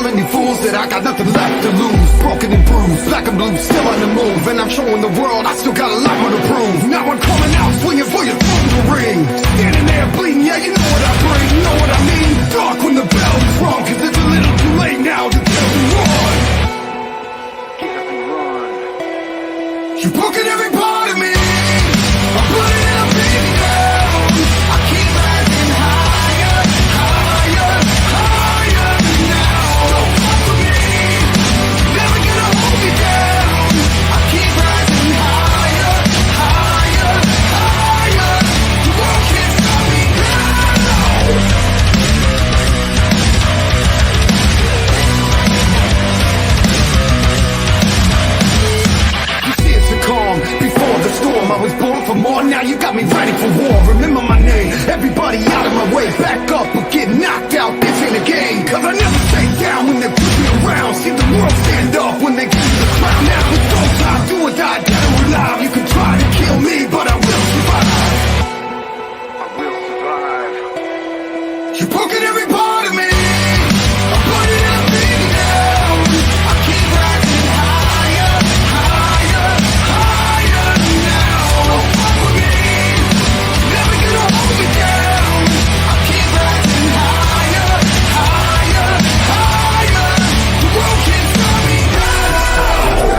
many fools that I got nothing left to lose. Broken and bruised, black and blue, still on the move. And I'm showing the world I still got a lot more to prove. Now I'm coming out, swinging for your throat in the ring. Standing there bleeding, yeah, you know what I bring. You know what I mean? Dark when the bell is rung, cause it's a little too late now to get me run. You're broken every part of me. I'm putting it up in down. I keep rising higher, higher, higher now. Don't fuck with me. Never gonna hold me down. I keep rising higher, higher, higher. The world can't stop me now. Calm before the storm. I was born for more, now you got me ready for war. Remember my name, everybody out of my way. Back up or get knocked out, this ain't a game. Cause I never stay down when they push me around. See the world stand up when they give me the crown. Now it's go time, do or die, dead or alive. You can try to kill me, but I will survive. I will survive. You're broken every part of me. I'm putting everything down. I keep rising higher, higher, higher now. Don't fuck with me. Never gonna hold me down. I keep rising higher, higher, higher. The world can't stop me now.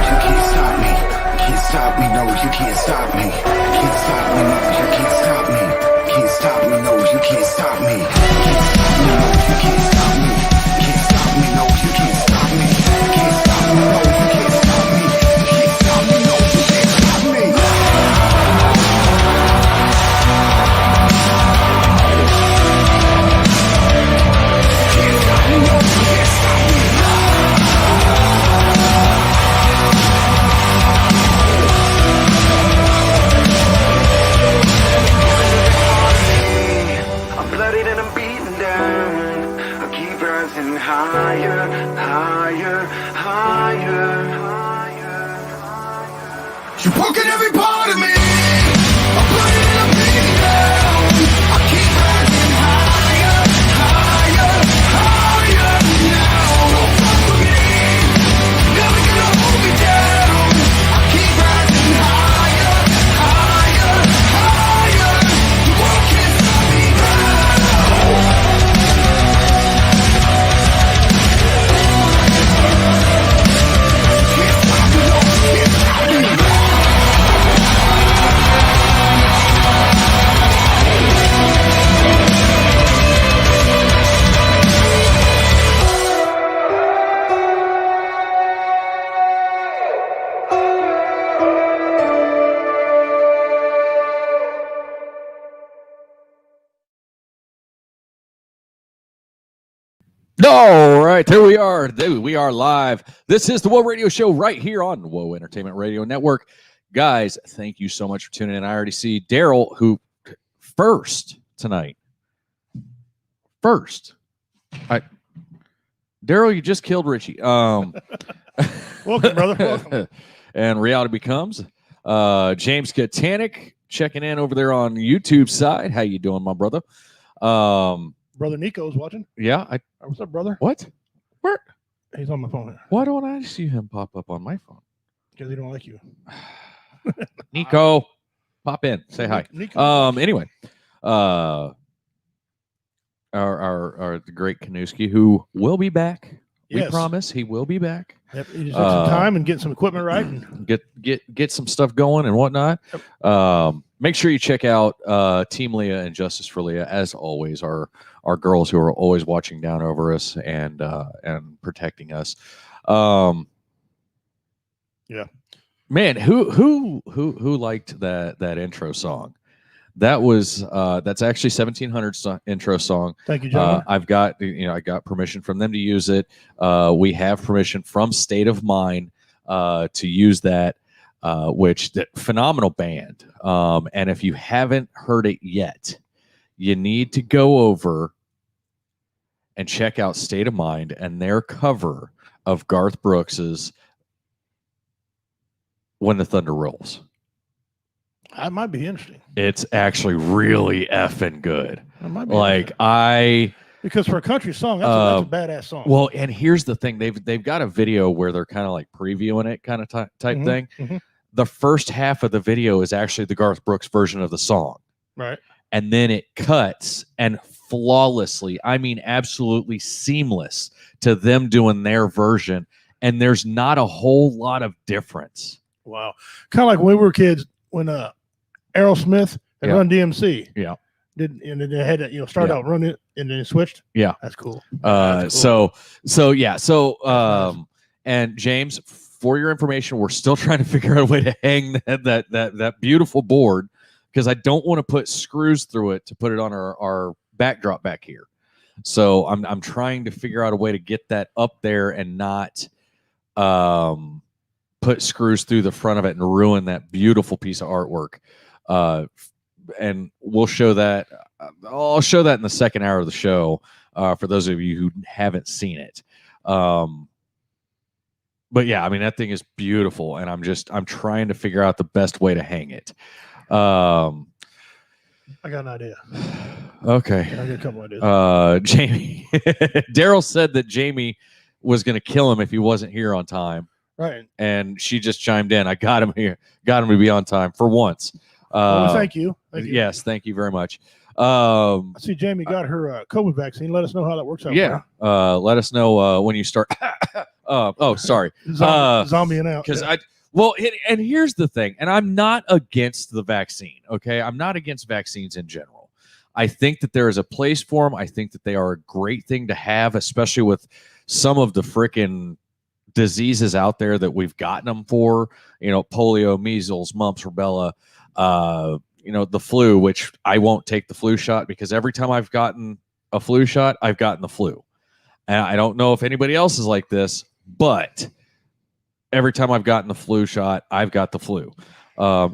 You can't stop me. You can't stop me. No, you can't stop me. Can't stop me. No, you can't stop me. Can't stop me. No, you can't stop me. Can't stop me. No, you can't stop me. Can't stop me. No, you can't stop me. Can't stop me. No, you can't stop me. Can't stop me. No, you can't stop me. Can't stop me. No, you can't stop me. I'm bloodied and I'm beaten down. I keep rising higher, higher, higher, higher. You're broken every part of me. I'm bloodied and I'm beaten down. I keep rising higher, higher, higher now. Don't fuck with me. Never gonna hold me down. I keep rising higher, higher, higher. The world can't stop me now. Can't stop me, no, can't stop me. All right, here we are. Dude, we are live. This is the Whoa Radio Show right here on Whoa Entertainment Radio Network. Guys, thank you so much for tuning in. I already see Daryl, who first tonight. Daryl, you just killed Richie. Welcome, brother. Welcome. And Reality Becomes. James Katanic checking in over there on YouTube side. How you doing, my brother? Brother Nico's watching. Yeah. What's up, brother? What? Where? He's on my phone Why don't I see him pop up on my phone? because he don't like you. Nico, pop in. Say hi. Nico. Anyway, our the great Kanuski, who will be back. We Yes. promise he will be back. Yep, he just took some time and getting some equipment right. And Get some stuff going and whatnot. Make sure you check out Team Leah and Justice for Leah, as always. Our girls who are always watching down over us and protecting us. Yeah. Man, who liked that intro song? That was that's actually 1700's intro song. Thank you, John. I got permission from them to use it. We have permission from State of Mind to use that, which phenomenal band. And if you haven't heard it yet, you need to go over and check out State of Mind and their cover of Garth Brooks's When the Thunder Rolls. That might be interesting. It's actually really effing good. That might be Like interesting. Because for a country song, that's a badass song. Well, and here's the thing: they've got a video where they're kind of like previewing it, kind of type thing. The first half of the video is actually the Garth Brooks version of the song, right? And then it cuts and flawlessly, I mean, absolutely seamless to them doing their version, and there's not a whole lot of difference. Wow, kind of like when we were kids when Aerosmith and Run DMC, and then they had to start out run it and then it switched. Yeah, that's cool. And James, for your information, we're still trying to figure out a way to hang that beautiful board, because I don't want to put screws through it to put it on our backdrop back here. So I'm trying to figure out a way to get that up there and not put screws through the front of it and ruin that beautiful piece of artwork. And we'll show that. I'll show that in the second hour of the show for those of you who haven't seen it. But yeah, I mean, that thing is beautiful, and I'm trying to figure out the best way to hang it. I got an idea. Okay. I got a couple ideas. Jamie, Daryl said that Jamie was going to kill him if he wasn't here on time. Right. And she just chimed in. I got him here. Got him to be on time for once. Thank you. Yes, thank you very much. I see Jamie got her COVID vaccine. Let us know how that works out. Yeah. Let us know when you start. Sorry. Zombieing out. Because and here's the thing, and I'm not against the vaccine, okay? I'm not against vaccines in general. I think that there is a place for them. I think that they are a great thing to have, especially with some of the freaking diseases out there that we've gotten them for, polio, measles, mumps, rubella, the flu, which I won't take the flu shot because every time I've gotten a flu shot, I've gotten the flu. And I don't know if anybody else is like this, but every time I've gotten the flu shot, I've got the flu.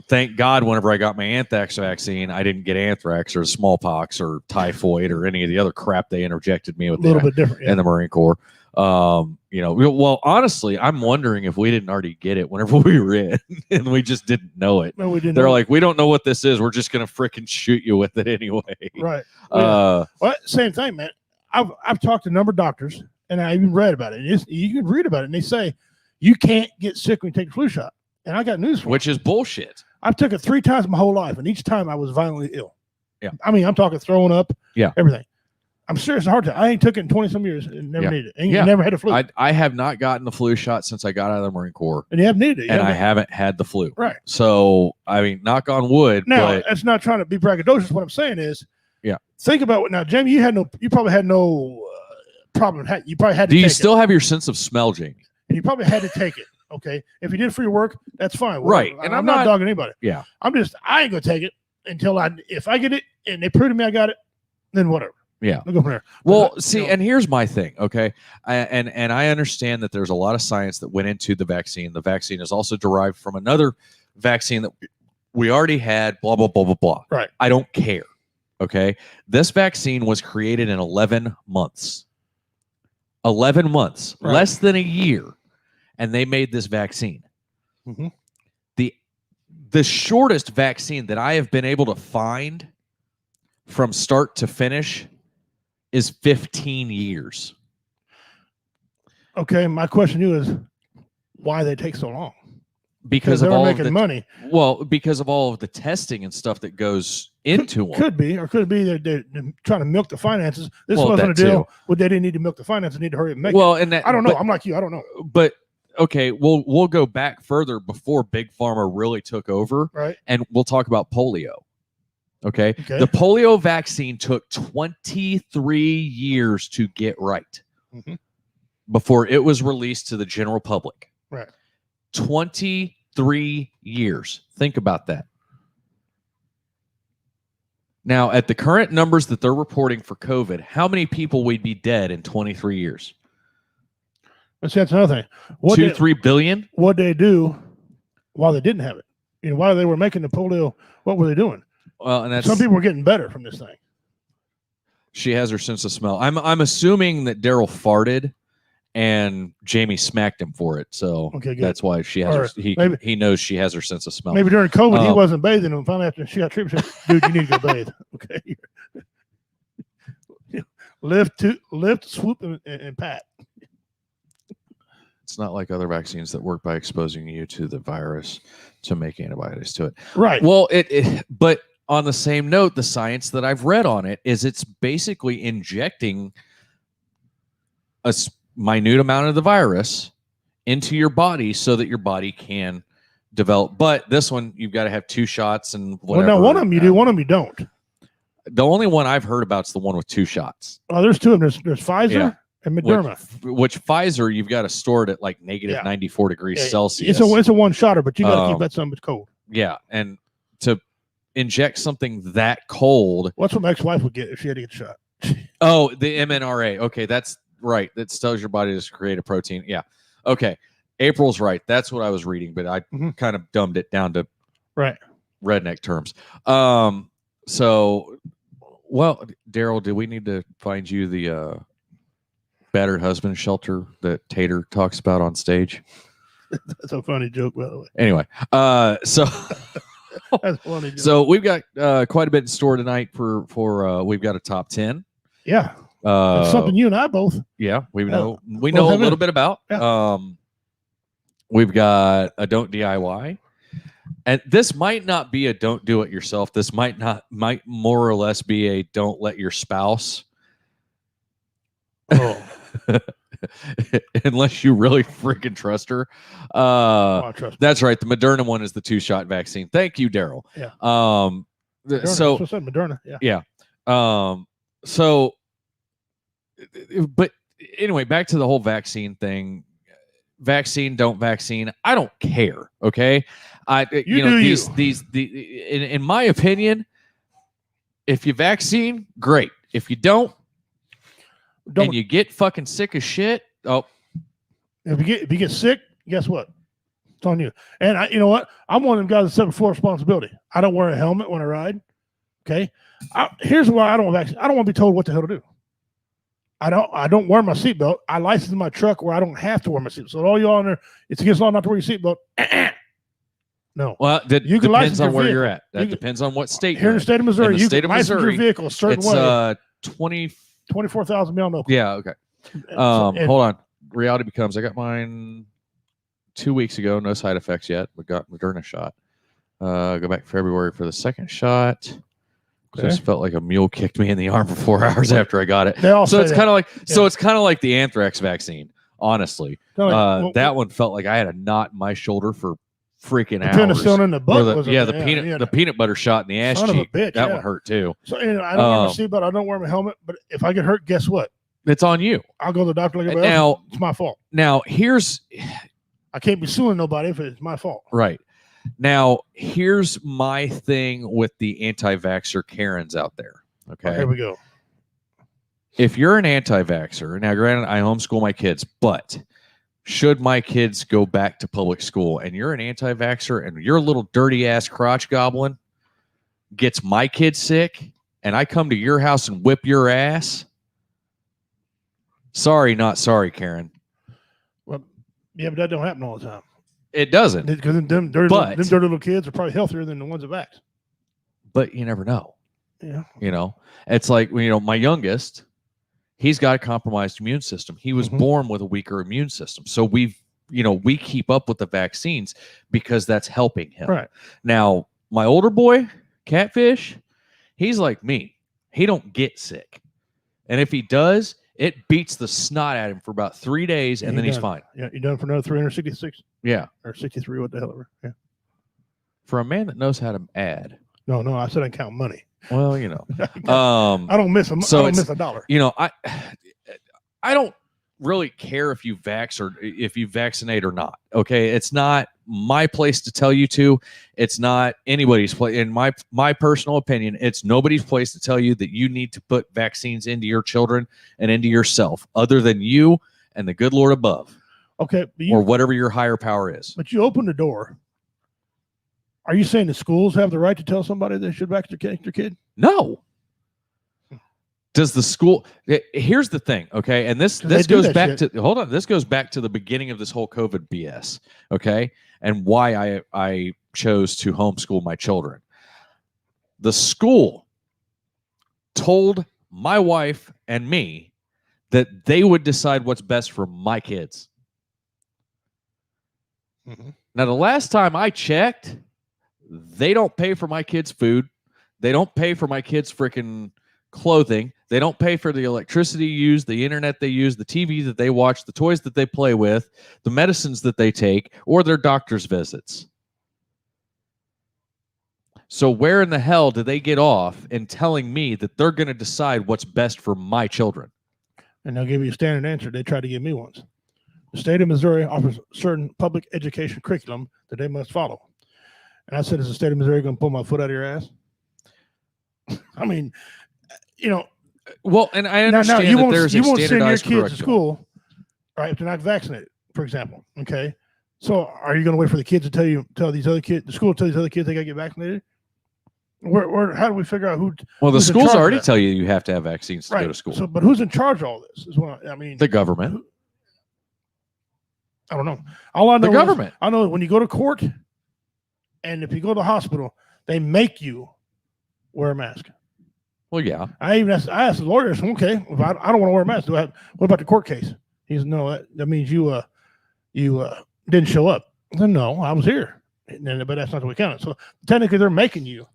Thank God whenever I got my anthrax vaccine, I didn't get anthrax or smallpox or typhoid or any of the other crap they interjected me with. A little bit different in the Marine Corps. Well, honestly, I'm wondering if we didn't already get it whenever we were in and we just didn't know it. No, we didn't. They're like, we don't know what this is. We're just going to freaking shoot you with it anyway. Right. Well, same thing, man. I've talked to a number of doctors and I even read about it. You can read about it and they say you can't get sick when you take the flu shot. And I got news for you. Which is bullshit. I've took it 3 times my whole life, and each time I was violently ill. Yeah. I mean, I'm talking throwing up. Yeah. Everything. I'm serious. Hard time. I ain't took it in 20-some years and never needed it. And never had a flu. I have not gotten the flu shot since I got out of the Marine Corps. And you haven't needed it. And I haven't had the flu. Right. So, I mean, knock on wood. Now, that's not trying to be braggadocious. What I'm saying is, think about it now. Jamie, you probably had no problem. You probably had to Do you still have your sense of smell, Jamie? And you probably had to take it. Okay. If you did it for your work, that's fine. Well, right. And I'm not dogging anybody. Yeah. I ain't going to take it until if I get it and they prove to me I got it, then whatever. Yeah. I'll go from there. Well, and here's my thing. Okay. And I understand that there's a lot of science that went into the vaccine. The vaccine is also derived from another vaccine that we already had, blah, blah, blah, blah, blah. Right. I don't care. Okay. This vaccine was created in 11 months. 11 months, right. Less than a year. And they made this vaccine. Mm-hmm. The shortest vaccine that I have been able to find from start to finish is 15 years. Okay, my question to you is why they take so long? Because they of were all making money. Well, because of all of the testing and stuff that goes into them. Could be, or could it be they're trying to milk the finances? This wasn't a deal. Well, they didn't need to milk the finances; they need to hurry and make it. And that, I don't know. I'm like you. I don't know. But okay, we'll go back further before Big Pharma really took over, right? And we'll talk about polio. Okay. The polio vaccine took 23 years to get right before it was released to the general public. Right. 23 years. Think about that. Now, at the current numbers that they're reporting for COVID, how many people would be dead in 23 years? That's another thing. 3 billion? What they do while they didn't have it? While they were making the polio, what were they doing? Well, and that's some people were getting better from this thing. She has her sense of smell. I'm assuming that Daryl farted and Jamie smacked him for it. So that's why she has he knows she has her sense of smell. Maybe during COVID he wasn't bathing, and finally after she got treatment, she said, dude, you need to go bathe. Okay. lift, swoop, and pat. It's not like other vaccines that work by exposing you to the virus to make antibodies to it. Right. Well, but on the same note, the science that I've read on it is it's basically injecting a minute amount of the virus into your body so that your body can develop. But this one, you've got to have 2 shots and whatever. Well, now one of them you do, one of them you don't. The only one I've heard about is the one with 2 shots. Oh, there's 2 of them. There's Pfizer and Moderna. Which Pfizer, you've got to store it at like negative 94 degrees Celsius. It's a one-shotter, but you got to keep that something cold. Yeah, and to inject something that cold. What's what my ex-wife would get if she had to get shot? Oh, the MNRA. Okay, that's right. That tells your body to create a protein. Yeah. Okay. April's right. That's what I was reading, but I kind of dumbed it down to redneck terms. So, well, Daryl, do we need to find you the battered husband shelter that Tater talks about on stage? That's a funny joke, by the way. Anyway, so that's a funny joke. So we've got quite a bit in store tonight for we've got a top 10. Yeah. That's something you and I both. Yeah, we know a little bit about. Yeah. We've got a don't DIY. And this might not be a don't do it yourself. This might more or less be a don't let your spouse. Oh. Unless you really freaking trust her. That's right. The Moderna one is the 2-shot vaccine. Thank you, Daryl. Yeah. Moderna, so Moderna. Yeah. Yeah. So, but anyway, back to the whole vaccine thing. Vaccine, don't vaccine. I don't care. Okay. In my opinion, if you vaccine, great. If you don't and you get fucking sick as shit, if you get sick, guess what? It's on you. And you know what? I'm one of them guys that said before responsibility. I don't wear a helmet when I ride. Okay. Here's why I don't vaccine. I don't want to be told what the hell to do. I don't wear my seatbelt. I license my truck where I don't have to wear my seatbelt. So all y'all in there, it's against law not to wear your seatbelt. No. Well, that depends on where you're at. That depends on what state. Here in the state of Missouri, you can license your vehicle a certain way. 24,000 mile no. Yeah. Okay. Hold on. Reality becomes I got mine 2 weeks ago. No side effects yet. We got Moderna shot. Go back February for the second shot. Okay. Just felt like a mule kicked me in the arm for 4 hours after I got it. So it's kind of like it's kind of like the anthrax vaccine. Honestly, that one felt like I had a knot in my shoulder for freaking hours. Penicillin in the butt. The peanut butter shot in the ass cheek. That one hurt too. So anyway, I don't wear my seatbelt. I don't wear my helmet. But if I get hurt, guess what? It's on you. I'll go to the doctor like everybody else. It's my fault. Now I can't be suing nobody if it's my fault. Right. Now, here's my thing with the anti-vaxxer Karens out there. Okay. Here we go. If you're an anti-vaxxer, now granted, I homeschool my kids, but should my kids go back to public school and you're an anti-vaxxer and your little dirty ass crotch goblin gets my kids sick and I come to your house and whip your ass, sorry, not sorry, Karen. Well, yeah, but that don't happen all the time. It doesn't. Because them dirty little kids are probably healthier than the ones that vax. But you never know. Yeah. You know, it's like, my youngest, he's got a compromised immune system. He was born with a weaker immune system. So we keep up with the vaccines because that's helping him. Right. Now, my older boy, Catfish, he's like me. He don't get sick. And if he does, it beats the snot at him for about 3 days, and then he's fine. Yeah, you done for another 366? Yeah. Or 63, what the hell ever. Yeah. For a man that knows how to add. No, I said I count money. Well, I don't miss a miss a dollar. I don't really care if you vaccinate or not. Okay, it's not my place to tell you to. It's not anybody's place. In my personal opinion, it's nobody's place to tell you that you need to put vaccines into your children and into yourself, other than you and the good Lord above. Okay, or whatever your higher power is. But you open the door. Are you saying the schools have the right to tell somebody they should vaccinate their kid? No. Does the school? Here's the thing, okay, and this goes back to This goes back to the beginning of this whole COVID BS, okay, and why I chose to homeschool my children. The school told my wife and me that they would decide what's best for my kids. Mhm. Now, the last time I checked, they don't pay for my kids' food. They don't pay for my kids' freaking clothing. They don't pay for the electricity used, the internet they use, the TV that they watch, the toys that they play with, the medicines that they take, or their doctor's visits. So where in the hell do they get off in telling me that they're going to decide what's best for my children? And they'll give you a standard answer. They tried to give me once. The state of Missouri offers certain public education curriculum that they must follow. And I said, is the state of Missouri going to pull my foot out of your ass? I mean, Well, and I now understand you that won't, there's you a won't send your standardized kids to curriculum. school, right, if they're not vaccinated, for example. Okay. So are you going to wait for the kids to tell these other kids, the school to tell these other kids they got to get vaccinated? How do we figure out who? Well, the who's in schools charge of already that? tell you have to have vaccines to Right. go to school. So, but who's in charge of all this? Is what I mean. The government. I don't know. All I know The government. I know when you go to court, and if you go to the hospital, they make you wear a mask. Well, yeah. I asked the lawyer, I said, okay, if I don't want to wear a mask. What about the court case? He said, no, that means you didn't show up. I said, no, I was here. But that's not the way it counted. So technically, they're making you.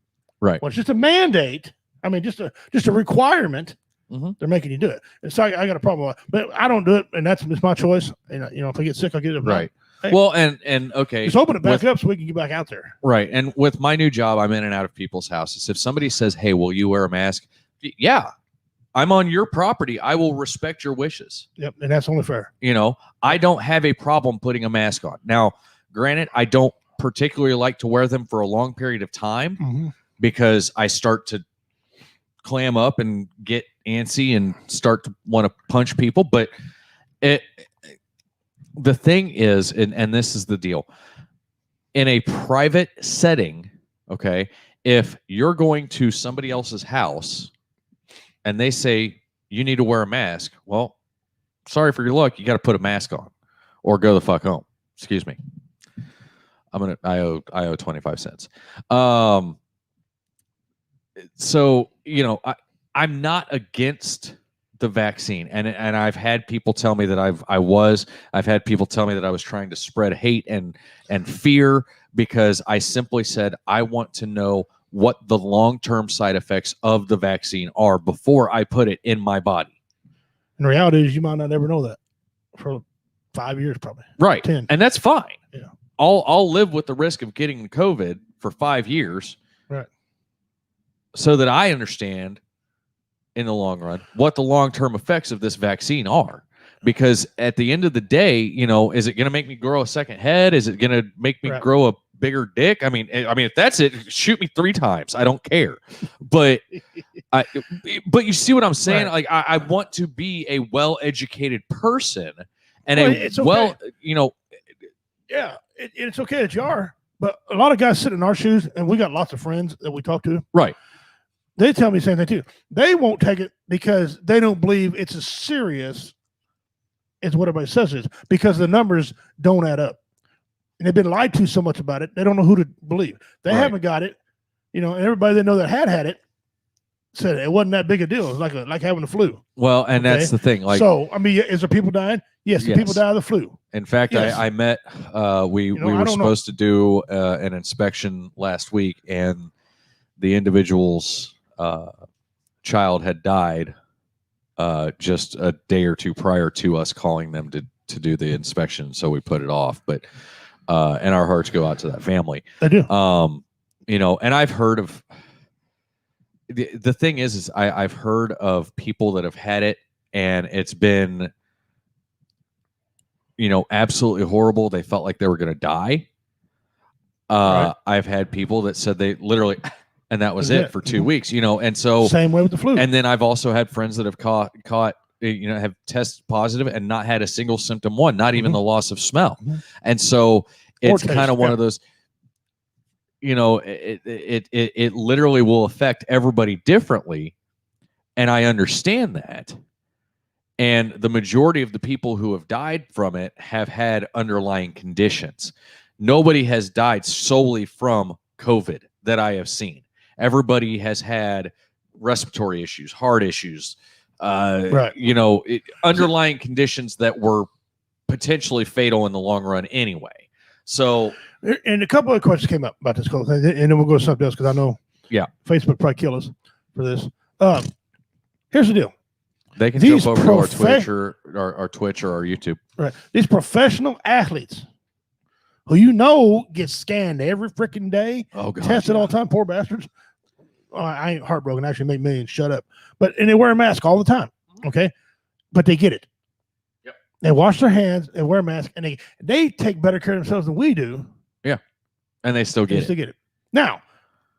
Right. Well, it's just a mandate. I mean, just a requirement. Mhm. They're making you do it. And so I got a problem with it. But I don't do it, and it's my choice. And if I get sick, I'll get it. Right. Hey. Well, and okay. Just open it back up so we can get back out there. Right. And with my new job, I'm in and out of people's houses. If somebody says, hey, will you wear a mask? Yeah. I'm on your property. I will respect your wishes. Yep, and that's only fair. I don't have a problem putting a mask on. Now, granted, I don't particularly like to wear them for a long period of time Mm-hmm. because I start to clam up and get antsy and start to want to punch people. But the thing is, and this is the deal, in a private setting, okay, if you're going to somebody else's house and they say you need to wear a mask, well, sorry for your luck, you got to put a mask on or go the fuck home. Excuse me. I owe 25 cents. So, I'm not against the vaccine, and I've had people tell me that I've had people tell me that I was trying to spread hate and fear because I simply said I want to know what the long-term side effects of the vaccine are before I put it in my body. And the reality is, you might not ever know that for 5 years, probably. Right. 10. And that's fine. Yeah. I'll live with the risk of getting COVID for 5 years. Right. So that I understand in the long run what the long-term effects of this vaccine are. Because at the end of the day, is it going to make me grow a second head? Is it going to make me Right. grow a bigger dick? I mean, if that's it, shoot me 3 times. I don't care. But but you see what I'm saying? Right. Like I want to be a well-educated person and Well, it's okay. Yeah, it's okay that you are, but a lot of guys sit in our shoes, and we got lots of friends that we talk to. Right. They tell me the same thing too. They won't take it because they don't believe it's as serious as what everybody says it is, because the numbers don't add up. And they've been lied to so much about it, they don't know who to believe. They Right. haven't got it, and everybody they know that had it said it wasn't that big a deal. It was like having the flu. Well, and that's Okay. the thing. Like, So, I mean, is there people dying? Yes, the people Yes. die of the flu. in fact, Yes. I met. We I were don't know. supposed to do an inspection last week, and the individual's child had died just a day or two prior to us calling them to do the inspection. So we put it off. But and our hearts go out to that family. They do. And I've heard of. The thing is I've heard of people that have had it and it's been, absolutely horrible. They felt like they were going to die. Right. I've had people that said they literally, and that was That's it it. for 2 Mhm. weeks, and so, Same way with the flu. and then I've also had friends that have caught, have tested positive and not had a single symptom not even Mhm. the loss of smell. Mhm. And so it's taste, kind of one yeah. of those, it literally will affect everybody differently. And I understand that. And the majority of the people who have died from it have had underlying conditions. Nobody has died solely from COVID that I have seen. Everybody has had respiratory issues, heart issues, Right. underlying conditions that were potentially fatal in the long run anyway. So, and a couple of questions came up about this whole thing, and then we'll go to something else because I know Facebook probably kill us for this. Here's the deal. they can These jump over to our Twitch or our Twitch or our YouTube. Right. These professional athletes who get scanned every freaking day, tested all the time, poor bastards. Oh, I ain't heartbroken. Actually, make millions. Shut up. And they wear a mask all the time. Okay, but they get it. Yep. They wash their hands and wear a mask, and they take better care of themselves than we do. Yeah, and they still get it. Now,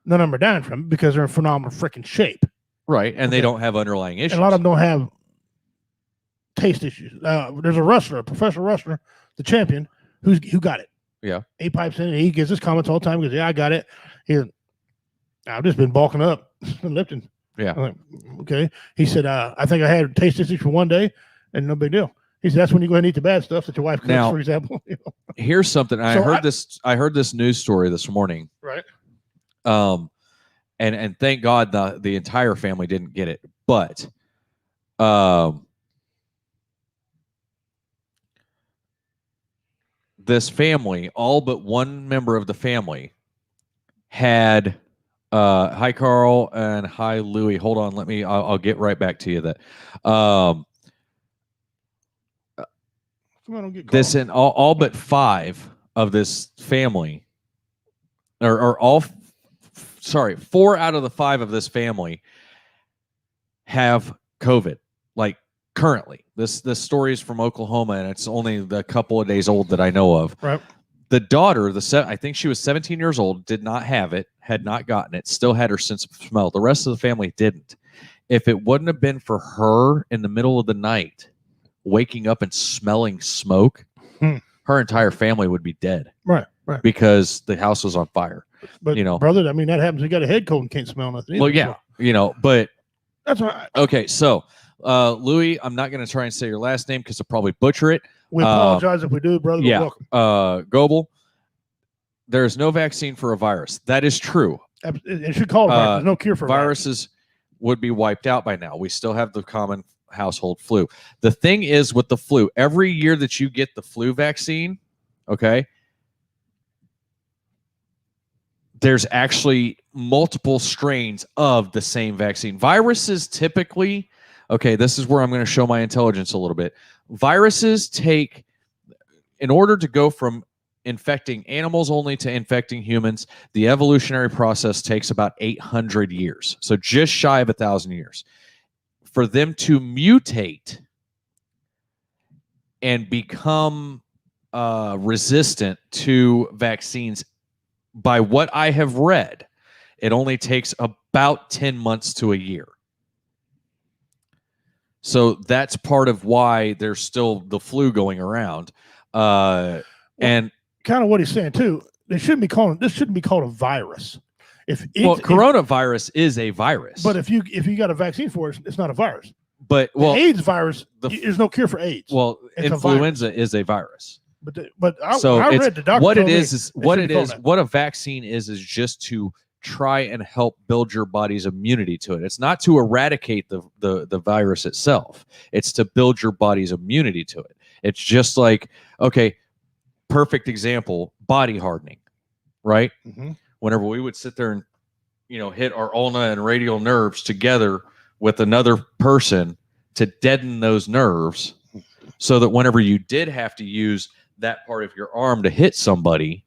none of them are dying from it because they're in phenomenal freaking shape. Right, and they don't have underlying issues. And a lot of them don't have taste issues. There's a professional wrestler, the champion, who got it. Yeah, he pipes in and he gives his comments all the time. He goes, "Yeah, I got it. I've just been bulking up and lifting." Yeah. I'm like, okay. He said, "I think I had taste issues for one day, and no big deal." He said, "That's when you go ahead and eat the bad stuff that your wife cooks, now, for example." Here's something. I heard this news story this morning. Right. And thank God the entire family didn't get it, but this family, all but one member of the family, had hi Carl and hi Louie. Hold on, I'll get right back to you. That this and all but 5 of this family, or 4 out of the 5 of this family have COVID. Like currently, this story is from Oklahoma, and it's only the couple of days old that I know of. Right. The daughter, I think she was 17 years old, did not have it, had not gotten it, still had her sense of smell. The rest of the family didn't. If it wouldn't have been for her in the middle of the night, waking up and smelling smoke, her entire family would be dead. Right. Because the house was on fire. But brother, I mean, that happens. You got a head cold and can't smell nothing. Well, yeah, but that's right. Okay, so Louis, I'm not going to try and say your last name because I'll probably butcher it. We apologize if we do, brother. Yeah. Welcome. Goebel, there is no vaccine for a virus. That is true. It should call it a virus. There's no cure for viruses. Would be wiped out by now. We still have the common household flu. The thing is with the flu, every year that you get the flu vaccine, okay, there's actually multiple strains of the same vaccine. Viruses typically, okay, this is where I'm going to show my intelligence a little bit. Viruses take, in order to go from infecting animals only to infecting humans, the evolutionary process takes about 800 years. So just shy of 1,000 years. For them to mutate and become resistant to vaccines, by what I have read, it only takes about 10 months to a year. So that's part of why there's still the flu going around. And kind of what he's saying too, this shouldn't be called a virus. Coronavirus is a virus. But if you got a vaccine for it, it's not a virus. But the AIDS virus, there's no cure for AIDS. Well, influenza is a virus. But I read the doctor. What a vaccine is just to try and help build your body's immunity to it. It's not to eradicate the virus itself. It's to build your body's immunity to it. It's just like, okay, perfect example, body hardening, right? Mm-hmm. Whenever we would sit there and, hit our ulnar and radial nerves together with another person to deaden those nerves so that whenever you did have to use that part of your arm to hit somebody,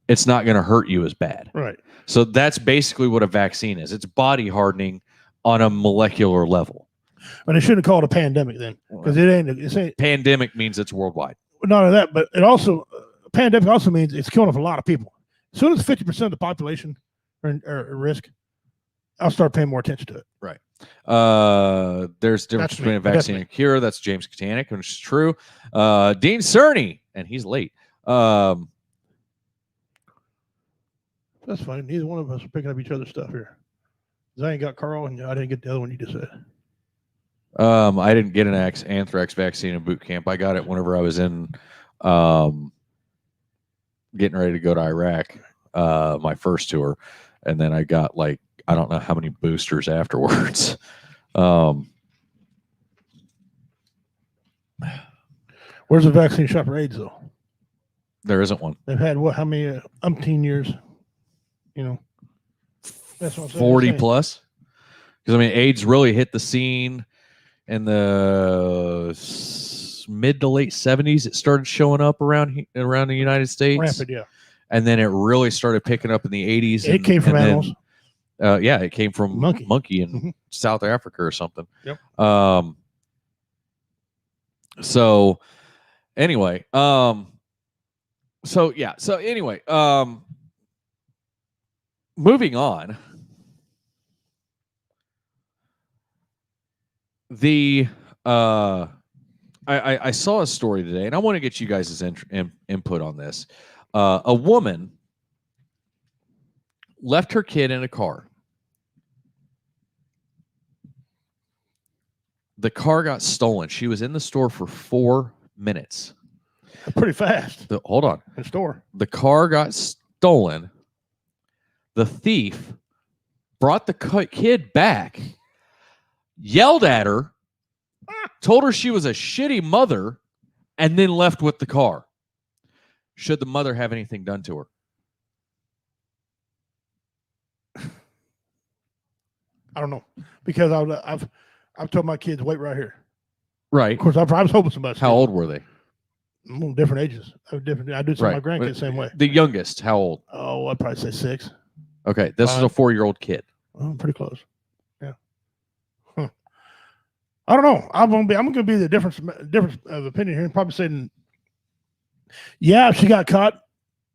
it's not going to hurt you as bad. Right. So that's basically what a vaccine is. It's body hardening on a molecular level. But they shouldn't call it a pandemic then, because it ain't. Pandemic means it's worldwide. Not only that, but it also pandemic also means it's killing off a lot of people. As soon as 50% of the population are at risk, I'll start paying more attention to it. Right. There's a difference between a vaccine and a cure. That's James Katanic, which is true. Dean Cerny, and he's late. That's fine. Neither one of us are picking up each other's stuff here. I ain't got Carl, and I didn't get the other one you just said. I didn't get an anthrax vaccine in boot camp. I got it whenever I was in getting ready to go to Iraq, my first tour. And then I got I don't know how many boosters afterwards. Where's the vaccine shot for AIDS though? There isn't one. They've had what? How many umpteen years? You know, that's what I'm saying. 40 plus. Because I mean, AIDS really hit the scene in the mid to late 70s. It started showing up around the United States. Rampant, yeah. And then it really started picking up in the 80s. It came from animals. Yeah, it came from monkey in South Africa or something. Yep. So anyway, moving on. I saw a story today, and I want to get you guys' input on this. A woman left her kid in a car. The car got stolen. She was in the store for 4 minutes. Pretty fast. Hold on. In the store. The car got stolen. The thief brought the kid back, yelled at her, told her she was a shitty mother, and then left with the car. Should the mother have anything done to her? I don't know, because I've told my kids wait right here. Right. Of course, I was hoping somebody. How old were they? Different ages. I do some of my grandkids the same way. The youngest, how old? Oh, I'd probably say 6. Okay, this is a 4-year-old kid. Oh, pretty close. Yeah. Huh. I don't know. I'm gonna be the difference of opinion here, and probably saying, yeah, if she got caught,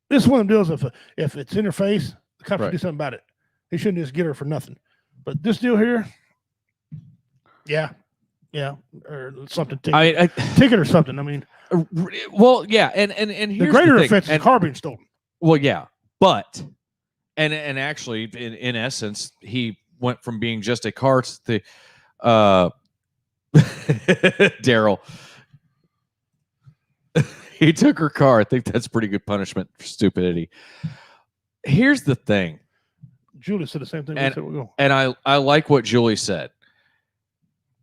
this is one of the deals. If it's in her face, the cops should do something about it. He shouldn't just get her for nothing. But this deal here, yeah, or something. Ticket or something. I mean, well, yeah, and here's the greater offense is the car being stolen. Well, yeah, but and actually, in essence, he went from being just a car to the Daryl. He took her car. I think that's pretty good punishment for stupidity. Here's the thing. Julie said the same thing. And I like what Julie said.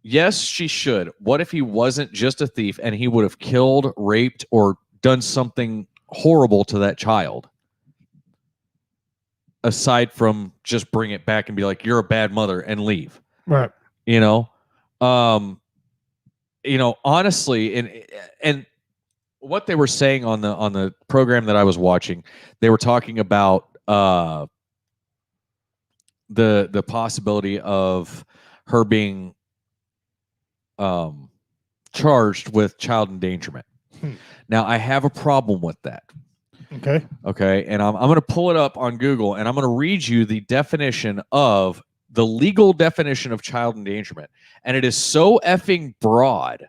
Yes, she should. What if he wasn't just a thief and he would have killed, raped, or done something horrible to that child? Aside from just bring it back and be like, you're a bad mother and leave. Right. Honestly, and what they were saying on the program that I was watching, they were talking about the possibility of her being charged with child endangerment. Now, I have a problem with that. Okay, and I'm going to pull it up on Google, and I'm going to read you the legal definition of child endangerment, and it is so effing broad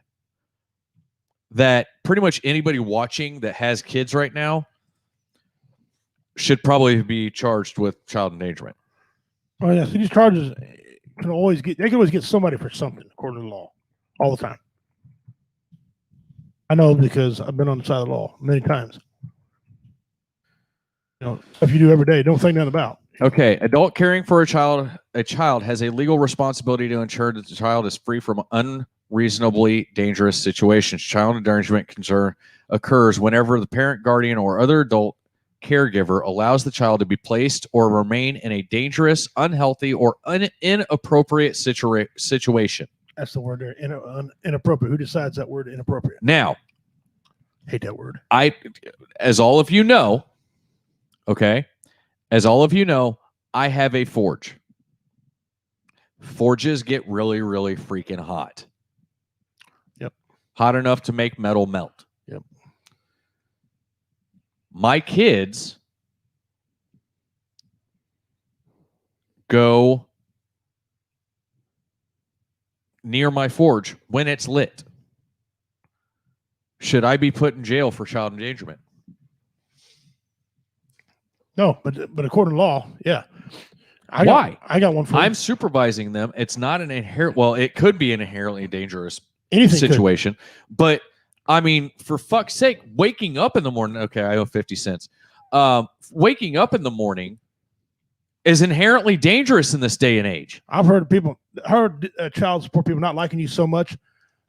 that pretty much anybody watching that has kids right now should probably be charged with child endangerment. Oh yeah, so these charges can always get somebody for something according to the law, all the time. I know because I've been on the side of the law many times. Stuff you do every day, don't think nothing about. Okay, adult caring for a child has a legal responsibility to ensure that the child is free from unreasonably dangerous situations. Child endangerment concern occurs whenever the parent, guardian, or other adult caregiver allows the child to be placed or remain in a dangerous, unhealthy, or inappropriate situation. That's the word there, inappropriate. Who decides that word inappropriate? Now, hate that word. As all of you know, I have a forge. Forges get really, really freaking hot. Yep. Hot enough to make metal melt. Yep. My kids go near my forge when it's lit. Should I be put in jail for child endangerment? No, but according to law, yeah. Why? I got one for I'm supervising them. It's not an inherent. Well, it could be an inherently dangerous Anything situation, but I mean, for fuck's sake, waking up in the morning. Okay, I owe 50 cents. Waking up in the morning is inherently dangerous in this day and age. I've heard child support people not liking you so much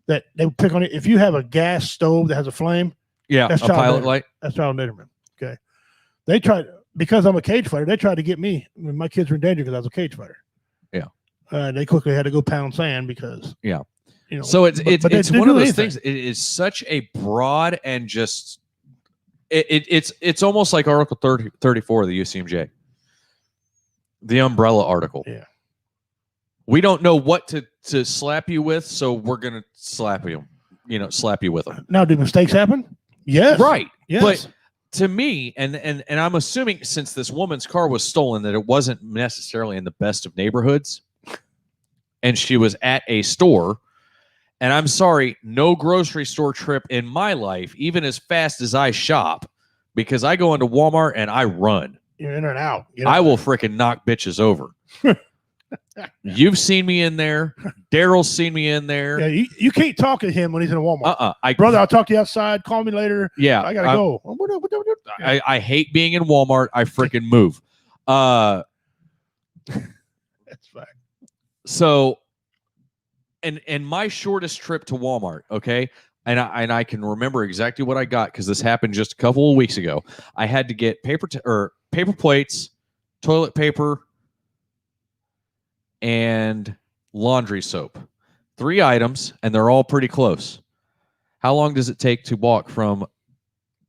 that they would pick on it. If you have a gas stove that has a flame, Yeah, that's a child pilot endangerment. light. That's child endangerment. Okay. They tried, because I'm a cage fighter, they tried to get me when my kids were in danger because I was a cage fighter. Yeah. They quickly had to go pound sand because, Yeah. you know. So it's but they it's didn't one of do those anything. things. It is such a broad and just it's almost like Article 34 of the UCMJ, the umbrella article. Yeah. We don't know what to slap you with, so we're gonna slap you. Slap you with them. Now, do mistakes happen? Yes. Right. Yes. But to me, and I'm assuming since this woman's car was stolen, that it wasn't necessarily in the best of neighborhoods, and she was at a store. And I'm sorry, no grocery store trip in my life, even as fast as I shop, because I go into Walmart and I run. You're in and out. You know? I will freaking knock bitches over. You've seen me in there. Daryl's seen me in there. Yeah, you can't talk to him when he's in a Walmart. I Brother, I'll talk to you outside. Call me later. Yeah, I gotta go. I hate being in Walmart. I freaking move. That's fine. So, and my shortest trip to Walmart, okay, and I can remember exactly what I got because this happened just a couple of weeks ago. I had to get paper plates, toilet paper, and laundry soap. 3 items, and they're all pretty close. How long does it take to walk from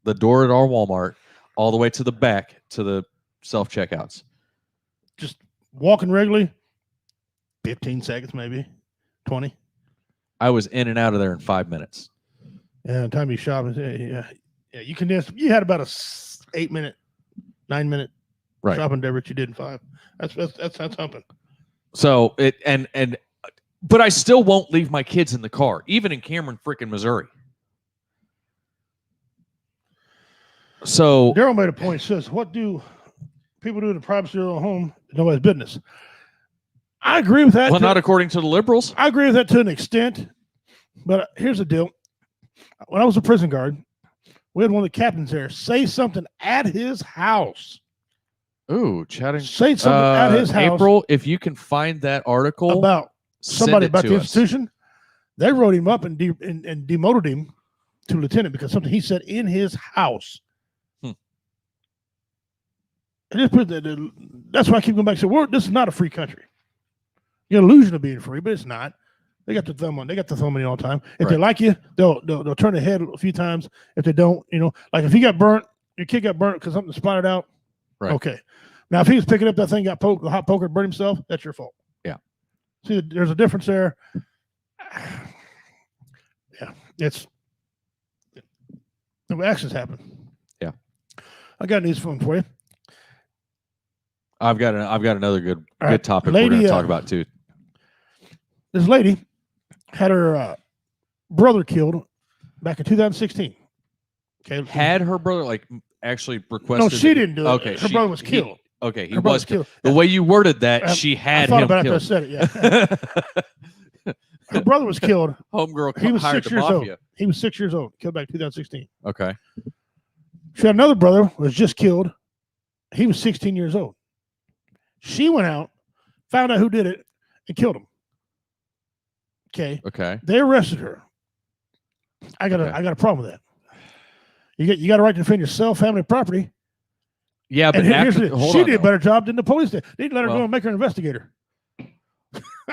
the door at our Walmart all the way to the back to the self-checkouts? Just walking regularly, 15 seconds, maybe 20. I was in and out of there in 5 minutes. Yeah, the time you shop, yeah. You condensed. You had about a 8-minute, 9-minute Right. shopping day, which you did in 5. That's humping. So but I still won't leave my kids in the car, even in Cameron, freaking Missouri. So Daryl made a point. Says, "What do people do in the privacy of their own home? Nobody's business." I agree with that. well, not according to the liberals. I agree with that to an extent, but here's the deal. When I was a prison guard, we had one of the captains there say something at his house. Ooh, chatting. Say something at his house. April, if you can find that article About send somebody it about to the us. institution. They wrote him up and demoted him to lieutenant because something he said in his house. And just put that's why I keep going back to say, this is not a free country. You get an illusion of being free, but it's not. They got the thumb on. They got the thumb on you all the time. If they like you, they'll turn their head a few times. If they don't, like if you got burnt, your kid got burnt because something spotted out. Right. Okay. Now, if he was picking up that thing, got poked, the hot poker, burned himself, that's your fault. Yeah. See, there's a difference there. Yeah, it's the actions happen. Yeah. I got news for you. I've got another good All right, topic lady, we're going to talk about too. This lady had her brother killed back in 2016. Okay. Had her brother actually requested? No, she didn't do it. Okay, Her brother was killed. Okay, he Her brother was killed. The Yeah. way you worded that, I- she I had thought him about it killed. after I said it. Yeah. Her brother was killed. Homegirl He was hired 6 the years old. mafia. He was 6 years old. Killed back in 2016. Okay. She had another brother who was just killed. He was 16 years old. She went out, found out who did it, and killed him. Okay. Okay. They arrested her. I got a problem with that. You got a right to defend yourself, family, property. Yeah, but And here's after, the, hold she on, did a though. better job than the police did. They didn't let her Well- go and make her an investigator.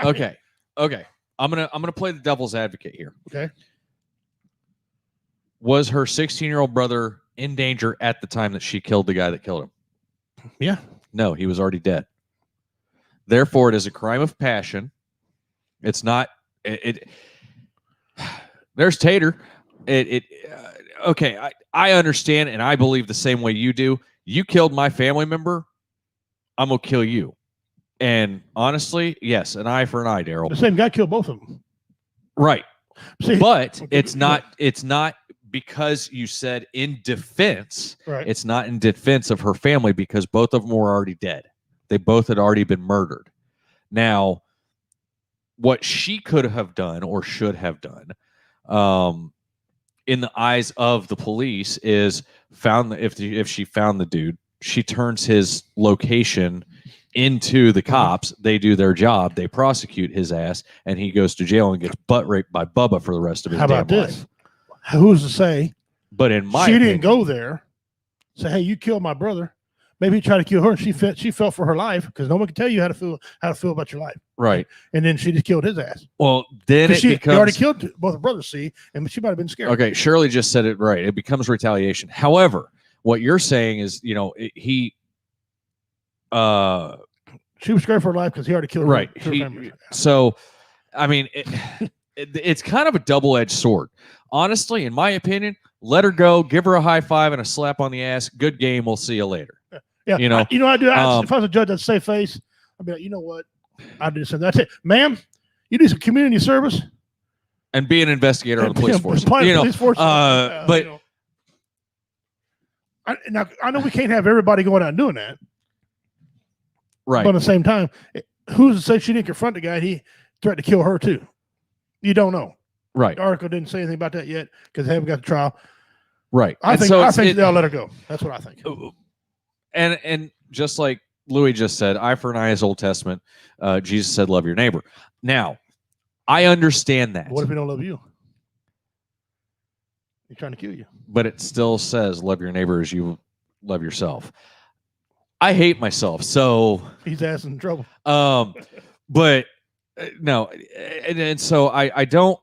Okay. I'm gonna play the devil's advocate here. Okay. Was her 16-year-old brother in danger at the time that she killed the guy that killed him? Yeah. No, he was already dead. Therefore, it is a crime of passion. It's not. There's Tater. Okay. I understand, and I believe the same way you do. You killed my family member. I'm gonna kill you. And honestly, yes, an eye for an eye, The Daryl. same guy killed both of them. Right. See, But Okay, it's go ahead. not. It's not because you said in defense. right. It's not in defense of her family because both of them were already dead. They both had already been murdered. Now, what she could have done or should have done, in the eyes of the police, is if she found the dude, she turns his location into the cops. They do their job. They prosecute his ass, and he goes to jail and gets butt raped by Bubba for the rest of his How about damn this? life. Who's to say But in my she opinion, didn't go there, say, "Hey, you killed my brother." Maybe he tried to kill her, and she felt for her life because no one can tell you how to feel about your life. right? And then she just killed his ass. Well, then it He already becomes killed both her brothers. See, and she might have been scared. okay. Shirley just said it right. It becomes retaliation. However, what you're saying is, he She was scared for her life because he already killed right. her family. So, I mean, it's kind of a double-edged sword. Honestly, in my opinion, let her go, give her a high five and a slap on the ass. Good game. We'll see you later. Yeah, You know, I do. If I was a judge, I'd save face. I'd be like, you know what? I do something. That's it, ma'am. You do some community service and be an investigator on the police force. Police force. But now I know we can't have everybody going out and doing that. right. But at the same time, who's to say she didn't confront the guy? He threatened to kill her too. You don't know. Right. The article didn't say anything about that yet because they haven't got the trial. Right. I think they'll let her go. That's what I think. And just like Louis just said, eye for an eye is Old Testament. Jesus said, love your neighbor. Now, I understand that. What if he don't love you? He's trying to kill you. But it still says, love your neighbor as you love yourself. I hate myself. So he's asking in trouble. But no. And so I don't.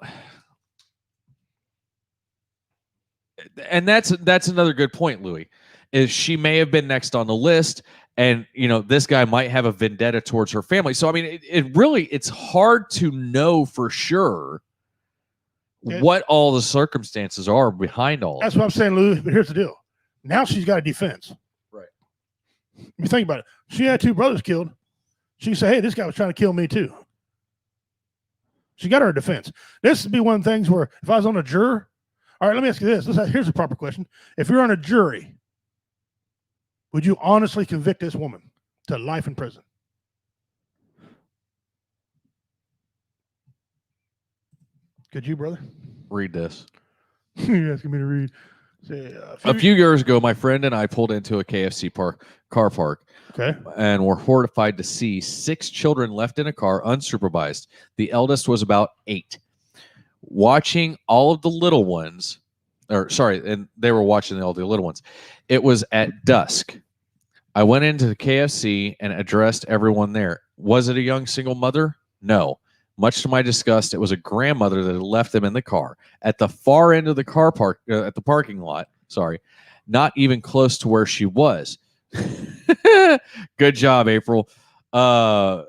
And that's another good point, Louis, is she may have been next on the list. And, this guy might have a vendetta towards her family. So, I mean, it's hard to know for sure what all the circumstances are behind all That's what I'm saying, Lou. But here's the deal. Now she's got a defense. Right. If you think about it, she had 2 brothers killed. She said, hey, this guy was trying to kill me too. She got her defense. This would be one of the things where if I was on a juror, all right, let me ask you this. Here's a proper question. If you're on a jury, would you honestly convict this woman to life in prison? Could you, brother? Read this. You're asking me to read. Say, a few years ago, my friend and I pulled into a KFC car park. Okay. And were horrified to see 6 children left in a car unsupervised. The eldest was about 8. Watching all of the little ones, and they were watching all the little ones. It was at dusk. I went into the KFC and addressed everyone there. Was it a young single mother? No. Much to my disgust, it was a grandmother that had left them in the car at the far end of the car park at the parking lot. Sorry, not even close to where she was. Good job, April. Yeah.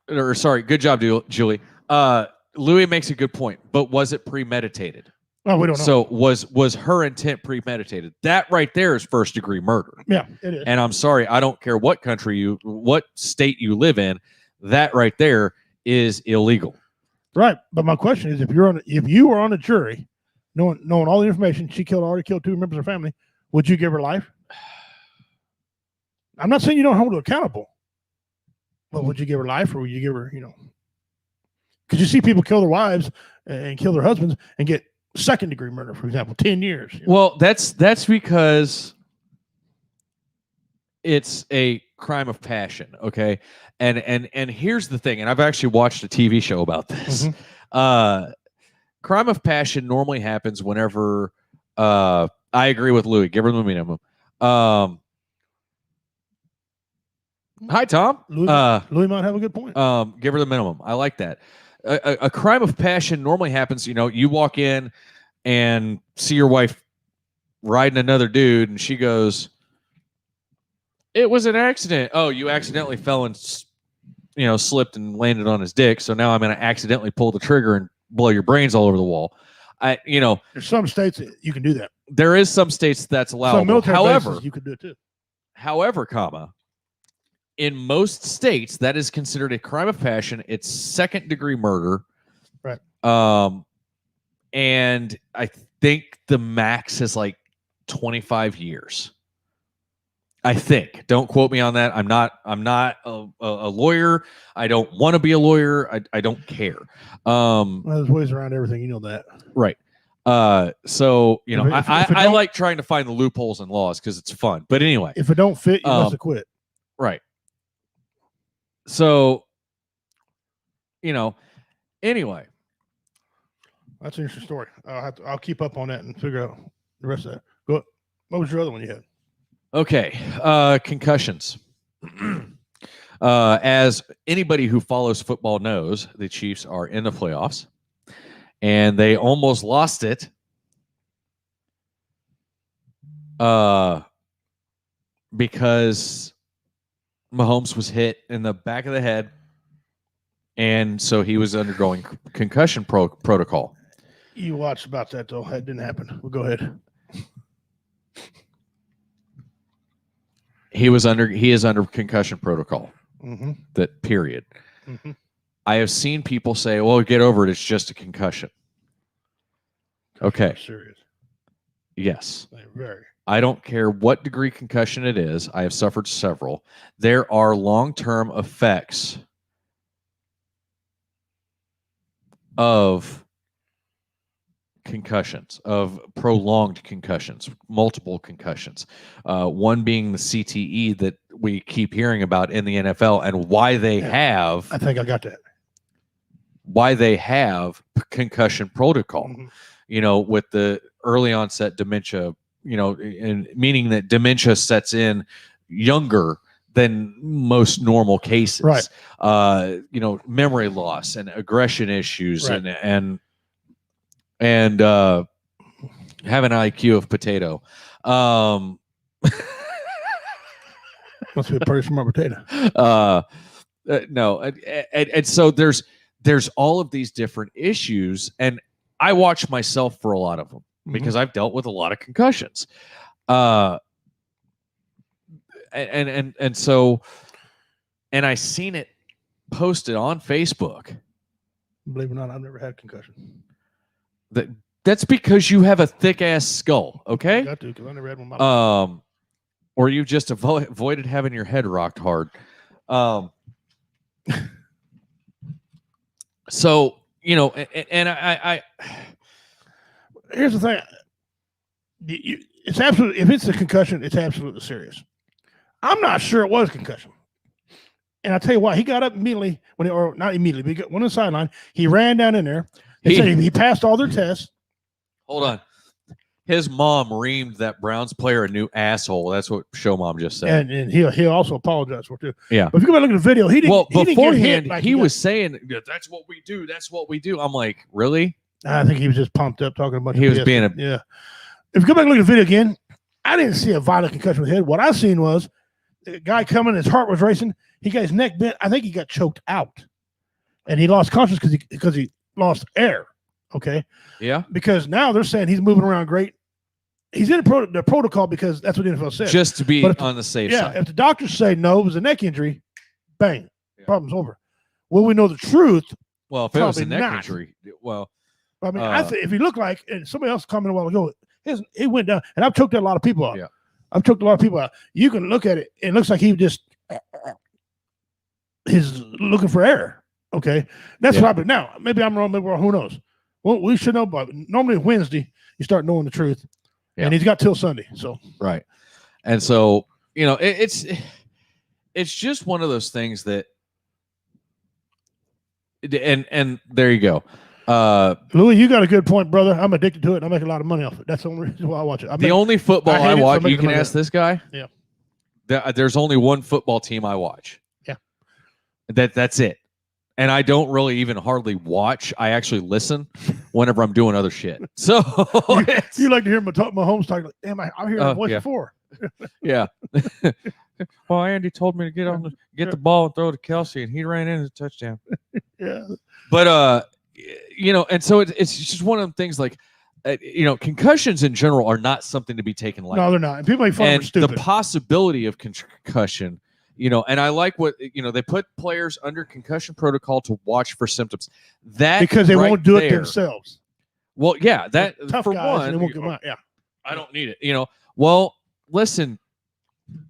Or sorry, good job, Julie. Louis makes a good point, but was it premeditated? Oh, we don't know. So was her intent premeditated? That right there is first degree murder. Yeah, it is. And I'm sorry, I don't care what what state you live in, that right there is illegal. Right. But my question is, if you were on a jury, knowing all the information, she already killed 2 members of her family, would you give her life? I'm not saying you don't hold her accountable, but would you give her life, or would you give her, because you see people kill their wives and kill their husbands and get second degree murder, for example, 10 years. Well, that's because it's a crime of passion. Okay. And here's the thing. And I've actually watched a TV show about this. Mm-hmm. Crime of passion normally happens whenever, I agree with Louis, give her the minimum. Hi, Tom. Louis might have a good point. Give her the minimum. I like that. A crime of passion normally happens, you walk in and see your wife riding another dude and she goes, it was an accident. Oh, you accidentally fell and, slipped and landed on his dick. So now I'm going to accidentally pull the trigger and blow your brains all over the wall. There's some states that you can do that. There is some states that's allowable. Some military However, bases, you could do it too. However, in most states, that is considered a crime of passion. It's second degree murder. Right. And I think the max is like 25 years. I think. Don't quote me on that. I'm not a lawyer. I don't want to be a lawyer. I don't care. Well, there's ways around everything. You know that. Right. So you know, If it I don't- like trying to find the loopholes in laws because it's fun. But anyway, If it don't fit, you must have quit. right. So, you know, anyway, That's an interesting story. I'll keep up on that and figure out the rest of that. Go. What was your other one you had? okay. Concussions. As anybody who follows football knows, the Chiefs are in the playoffs, and they almost lost it. Because Mahomes was hit in the back of the head, and so he was undergoing concussion protocol. You watched about that though. That didn't happen. Well, go ahead. He is under concussion protocol. Mm-hmm. That period. Mm-hmm. I have seen people say, "Well, get over it. It's just a concussion." Okay. Serious. Yes. Very. I don't care what degree concussion it is. I have suffered several. There are long-term effects of concussions, of prolonged concussions, multiple concussions. One being the CTE that we keep hearing about in the NFL, and why they have. I think I got that. Why they have concussion protocol. Mm-hmm. You know, with the early onset dementia. You know, and meaning that dementia sets in younger than most normal cases. Right. You know, memory loss and aggression issues, right. and have an IQ of potato. Must be a pretty smart potato. No, and so there's all of these different issues, and I watch myself for a lot of them. Because I've dealt with a lot of concussions, and so, and I seen it posted on Facebook. Believe it or not, I've never had concussion. That's because you have a thick ass skull, okay? I got to, because I never had one. In my life. Or you've just avoided having your head rocked hard. So you know, and I here's the thing. It's absolutely, if it's a concussion, it's absolutely serious. I'm not sure it was a concussion. And I'll tell you why. He got up immediately, or not immediately, but he went on the sideline. He ran down in there. He passed all their tests. Hold on. His mom reamed that Browns player a new asshole. That's what Show Mom just said. And he also apologized for it too. Yeah. But if you go back and look at the video, he didn't. Well, he beforehand, didn't he was saying, "That's what we do. That's what we do." I'm like, really? I think he was just pumped up talking about. He was being a yeah. If you go back and look at the video again, I didn't see a violent concussion with the head. What I seen was the guy coming, his heart was racing. He got his neck bent. I think he got choked out, and he lost consciousness because he lost air. Okay. Yeah. Because now they're saying he's moving around great. He's in the protocol because that's what the NFL said. Just to be on the safe side. Yeah. If the doctors say no, it was a neck injury, bang, problem's over. Will we know the truth? Well, if it was a Probably neck not. injury, well, I mean, I think if he looked like, and somebody else commented a while ago, he went down, and I've choked a lot of people out. Yeah. I've choked a lot of people out. You can look at it, it looks like he just he's looking for air. Okay, that's probably now. Maybe I'm wrong. Maybe we're wrong. Who knows? Well, we should know. But normally Wednesday you start knowing the truth, and he's got till Sunday. So right, and so you know it's just one of those things that, and there you go. Louis, you got a good point, brother. I'm addicted to it, and I make a lot of money off it. That's the only reason why I watch it. The only football I watch, you can ask this guy. Yeah. There's only one football team I watch. Yeah. That's it. And I don't really even hardly watch. I actually listen whenever I'm doing other shit. So you like to hear Mahomes talking like, damn, I hear that voice before. Yeah. Well, Andy told me to get the ball and throw it to Kelsey, and he ran in a touchdown. Yeah. But you know, and so it's just one of them things like, you know, concussions in general are not something to be taken lightly. No, they're not. And people make fun of stupid. The possibility of concussion, you know, and I like what, you know, they put players under concussion protocol to watch for symptoms. That because they won't do it themselves. Well, yeah, that tough for guys, one, and they won't come out. Yeah, I don't need it. You know, well, listen,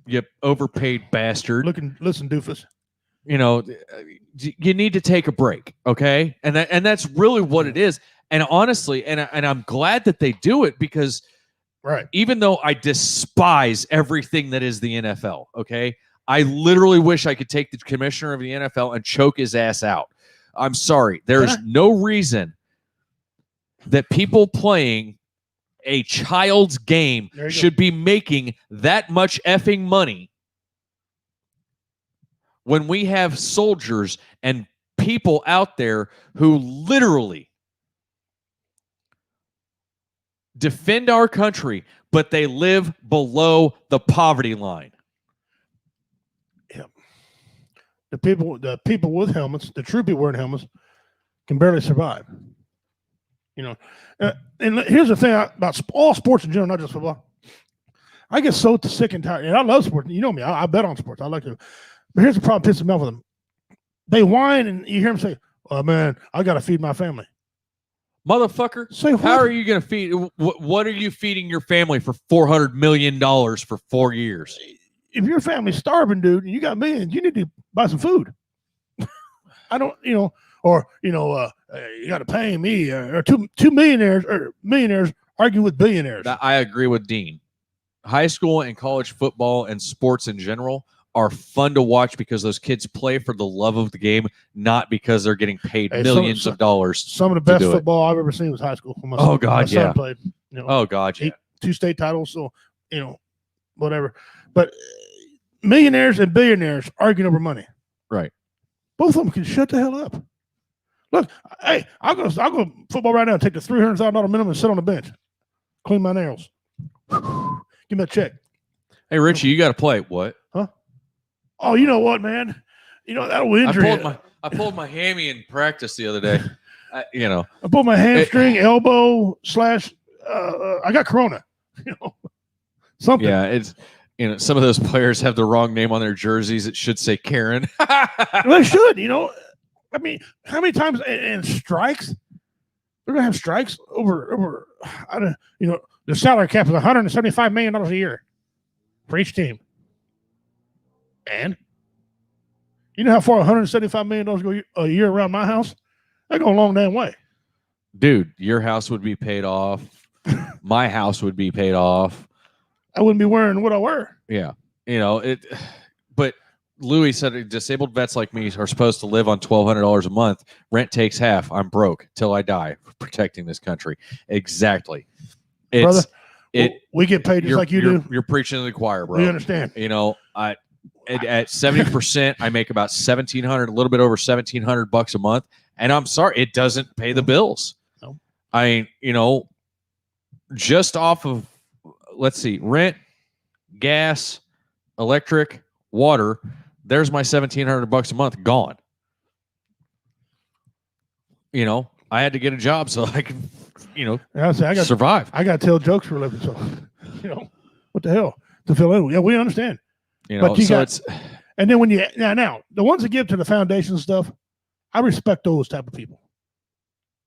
you overpaid bastard. Listen, doofus. You know, you need to take a break, okay? And that's really what it is. And honestly, and I'm glad that they do it, because Right. even though I despise everything that is the NFL, okay, I literally wish I could take the commissioner of the NFL and choke his ass out. I'm sorry. There's no reason that people playing a child's game should be making that much effing money when we have soldiers and people out there who literally defend our country, but they live below the poverty line. Yeah. The people with helmets, the true people wearing helmets, can barely survive. You know, and here's the thing about all sports in general, not just football. I get so sick and tired, and I love sports. You know me, I bet on sports. I like to. But here's the problem: pisses me off with them. They whine, and you hear them say, "Oh man, I got to feed my family." Motherfucker, say what? How are you going to feed? What are you feeding your family for $400 million for 4 years? If your family's starving, dude, and you got millions, you need to buy some food. I don't, you know, or you got to pay me, or two millionaires or millionaires argue with billionaires. I agree with Dean. High school and college football and sports in general are fun to watch because those kids play for the love of the game, not because they're getting paid millions of dollars. Some of the best football I've ever seen was high school. My son played. You know, oh God, yeah. 2 state titles, so you know, whatever. But millionaires and billionaires arguing over money. Right. Both of them can shut the hell up. Look, hey, I'll go football right now. Take the $300,000 minimum and sit on the bench, clean my nails. Give me a check. Hey Richie, you got to play. What? Huh? Oh, you know what, man? You know that'll injury. I pulled my hammy in practice the other day. I pulled my hamstring, elbow / I got corona. You know, something. Yeah, it's some of those players have the wrong name on their jerseys. It should say Karen. They should. You know, I mean, how many times and strikes? They're gonna have strikes over. I don't. You know, the salary cap is $175 million a year for each team. And you know how far $175 million go a year around my house? They go a long damn way. Dude, your house would be paid off. My house would be paid off. I wouldn't be wearing what I wear. Yeah. But Louis said disabled vets like me are supposed to live on $1,200 a month. Rent takes half. I'm broke till I die for protecting this country. Exactly. Brother, we get paid just like you do. You're preaching to the choir, bro. We understand. At 70%, I make about $1,700, a little bit over $1,700 a month. And I'm sorry, it doesn't pay the bills. No. I mean, just off of, let's see, rent, gas, electric, water, there's my $1,700 a month gone. I had to get a job so I can, survive. I got to tell jokes for a living. So, what the hell to fill in? Yeah, we understand. But and then when you now the ones that give to the foundation stuff, I respect those type of people.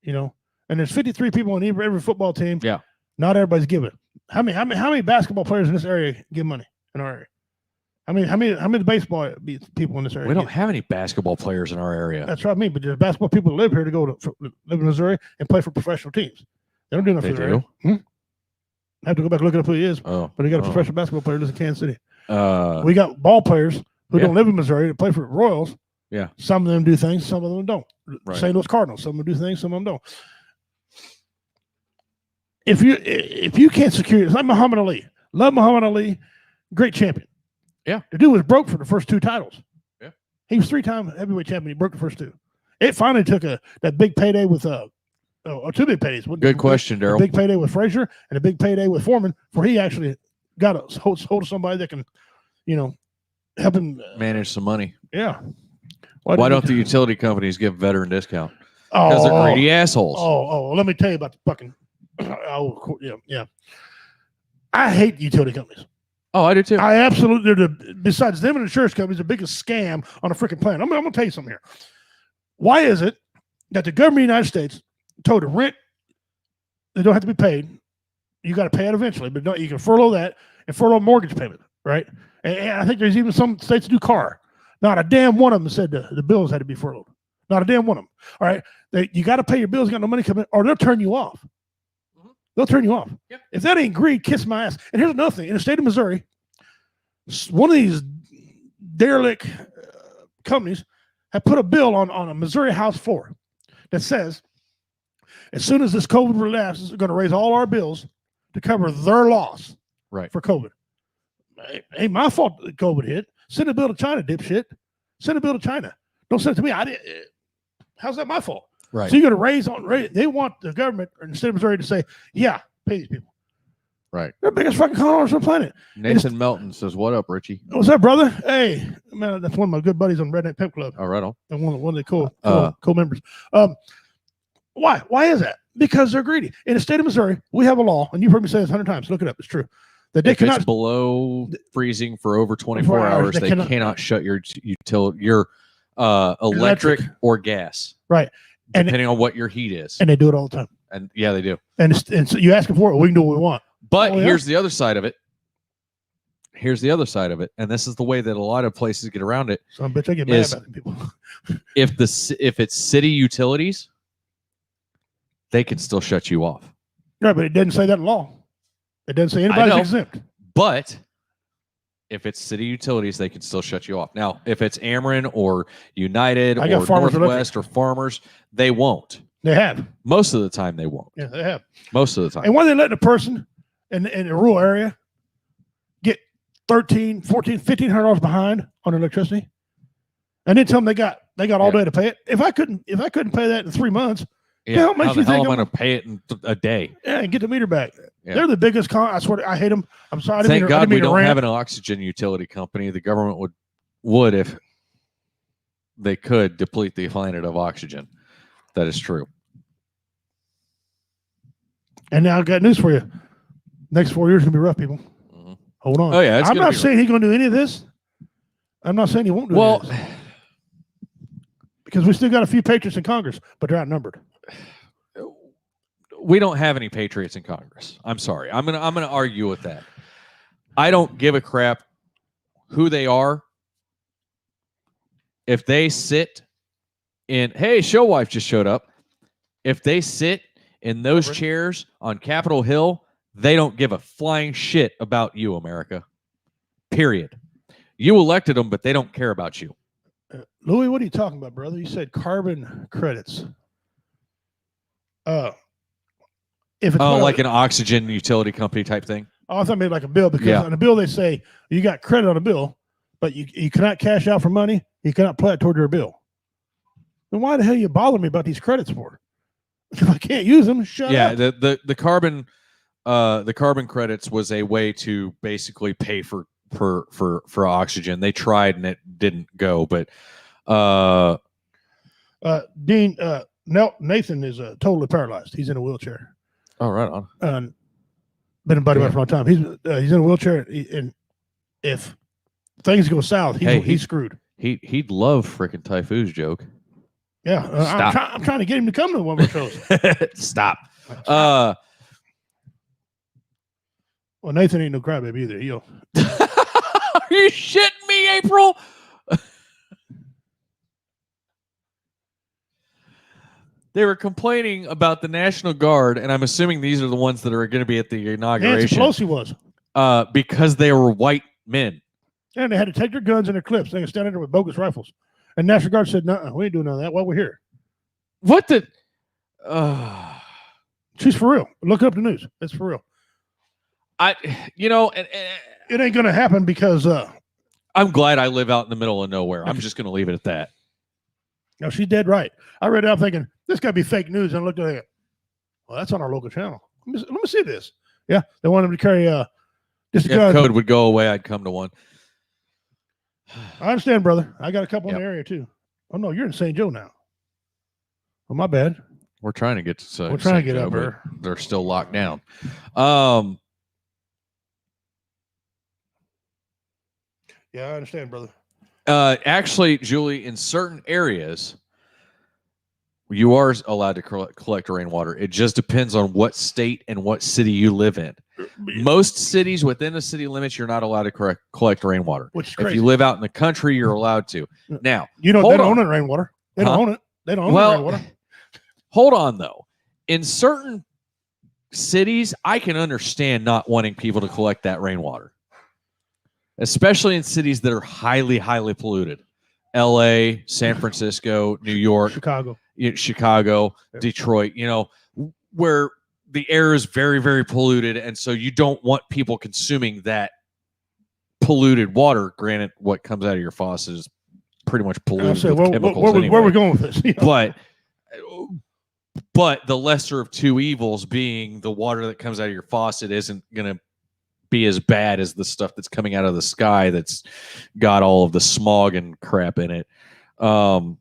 And there's 53 people on every football team. Yeah, not everybody's giving. How many basketball players in this area give money in our area? How many baseball people in this area? We don't have any basketball players in our area. That's what I mean. But there's basketball people that live here to live in Missouri and play for professional teams. They don't do nothing for the area. I have to go back and look it up who he is. Oh, but he got a professional basketball player who lives in Kansas City. We got ball players who don't live in Missouri that play for Royals. Yeah. Some of them do things, some of them don't. Right. St. Louis Cardinals, some of them do things, some of them don't. If you can't secure it's like Muhammad Ali. Love Muhammad Ali, great champion. Yeah. The dude was broke for the first 2 titles. Yeah. He was 3-time heavyweight champion. He broke the first 2. It finally took that big payday with 2 big paydays. Good question, Daryl. Big payday with Frazier and a big payday with Foreman, where he actually got a hold of somebody that can, help him manage some money. Yeah. Why don't the utility companies give veteran discount? Oh, because they're greedy assholes. Oh, let me tell you about the fucking. Yeah. I hate utility companies. Oh, I do too. I absolutely. Besides them and insurance companies, the biggest scam on a freaking planet. I'm going to tell you something here. Why is it that the government of the United States told the rent they don't have to be paid? You got to pay it eventually, but you can furlough that and furlough mortgage payment, right? And I think there's even some states that do car. Not a damn one of them said the bills had to be furloughed. Not a damn one of them. All right. You got to pay your bills, you got no money coming, or they'll turn you off. They'll turn you off. Yep. If that ain't greed, kiss my ass. And here's another thing. In the state of Missouri, one of these derelict companies have put a bill on a Missouri House floor that says, as soon as this COVID relapses, they're going to raise all our bills to cover their loss for COVID. Ain't my fault that COVID hit. Send a bill to China, dipshit. Send a bill to China. Don't send it to me. How's that my fault? Right. So you're going to raise. They want the government or the state of Missouri to say, yeah, pay these people. Right. They're the biggest fucking con artists on the planet. Nathan Melton says, "What up, Richie?" What's up, brother? Hey, man, that's one of my good buddies on Redneck Pimp Club. All right, on. And one of the co-members. Why? Why is that? Because they're greedy. In the state of Missouri, we have a law, and you've heard me say this 100 times. Look it up. It's true. That they if cannot it's below freezing for over 24 hours, they cannot shut your electric or gas. Right. Depending on what your heat is. And they do it all the time. And yeah, they do. And so you ask them for it, we can do what we want. But here's the other side of it. Here's the other side of it. And this is the way that a lot of places get around it. So bitch, I get mad about people. if it's city utilities, they can still shut you off. Right, but it doesn't say that in law. It doesn't say anybody's exempt. But if it's city utilities, they can still shut you off. Now, if it's Ameren or United or Northwest or Farmers, they won't. They have. Most of the time, they won't. Yeah, they have. Most of the time. And why are they letting a person in a rural area get $1,300, $1,400, $1,500 behind on electricity, and then tell them they got all day to pay it? If I couldn't pay that in 3 months, how the hell am I going to pay it in a day? Yeah, and get the meter back. Yeah. They're the biggest con. I swear, I hate them. I'm sorry. Thank God we don't have an oxygen utility company. The government would if they could deplete the planet of oxygen. That is true. And now I've got news for you. Next 4 years is going to be rough, people. Mm-hmm. Hold on. Oh, yeah. I'm not saying he's going to do any of this. I'm not saying he won't do any of this. Because we still got a few patriots in Congress, but they're outnumbered. We don't have any patriots in Congress. I'm sorry. I'm gonna argue with that. I don't give a crap who they are. If they sit in, hey, Showwife just showed up. If they sit in those chairs on Capitol Hill, they don't give a flying shit about you, America. Period. You elected them, but they don't care about you. Louis, what are you talking about, brother? You said carbon credits. If it's like an oxygen utility company type thing. Oh, I thought maybe like a bill, because on the bill they say you got credit on a bill, but you cannot cash out for money. You cannot apply it toward your bill. Then why the hell you bother me about these credits for? If I can't use them, shut up. Yeah, the carbon credits was a way to basically pay for oxygen. They tried and it didn't go, but Dean Nathan is totally paralyzed. He's in a wheelchair. Oh, right on. Been a buddy of mine for a long time. He's in a wheelchair, and if things go south, he's screwed. He'd love frickin' Typhoon's joke. Yeah, I'm trying to get him to come to one of our shows. Stop. Well, Nathan ain't no crybaby either. He'll. Are you shitting me, April? They were complaining about the National Guard, and I'm assuming these are the ones that are going to be at the inauguration. Nancy Pelosi was. Because they were white men. And they had to take their guns and their clips. They can stand there with bogus rifles. And National Guard said, no, we ain't doing none of that while we're here. What the? She's for real. Look up the news. It's for real. It ain't going to happen because... I'm glad I live out in the middle of nowhere. I'm just going to leave it at that. No, she's dead right. I read it out thinking, this got to be fake news. And I looked at it. Well, that's on our local channel. Let me see this. Yeah, they want him to carry just a gun. If code would go away, I'd come to one. I understand, brother. I got a couple in the area, too. Oh, no, you're in St. Joe now. Oh, my bad. We're trying to get to We're trying to get up there. They're still locked down. Yeah, I understand, brother. Actually, Julie, in certain areas, you are allowed to collect rainwater. It just depends on what state and what city you live in. Most cities within the city limits, you're not allowed to collect rainwater. Which is crazy. If you live out in the country, you're allowed to. Now, they don't own it, rainwater. They don't own it. They don't own Well, rainwater. hold on though. In certain cities, I can understand not wanting people to collect that rainwater, especially in cities that are highly, highly polluted. L.A., San Francisco, New York, Chicago. Chicago, Detroit, where the air is very, very polluted. And so you don't want people consuming that polluted water. Granted, what comes out of your faucet is pretty much polluted with chemicals anyway. Where are we going with this? But the lesser of two evils being the water that comes out of your faucet isn't going to be as bad as the stuff that's coming out of the sky that's got all of the smog and crap in it. So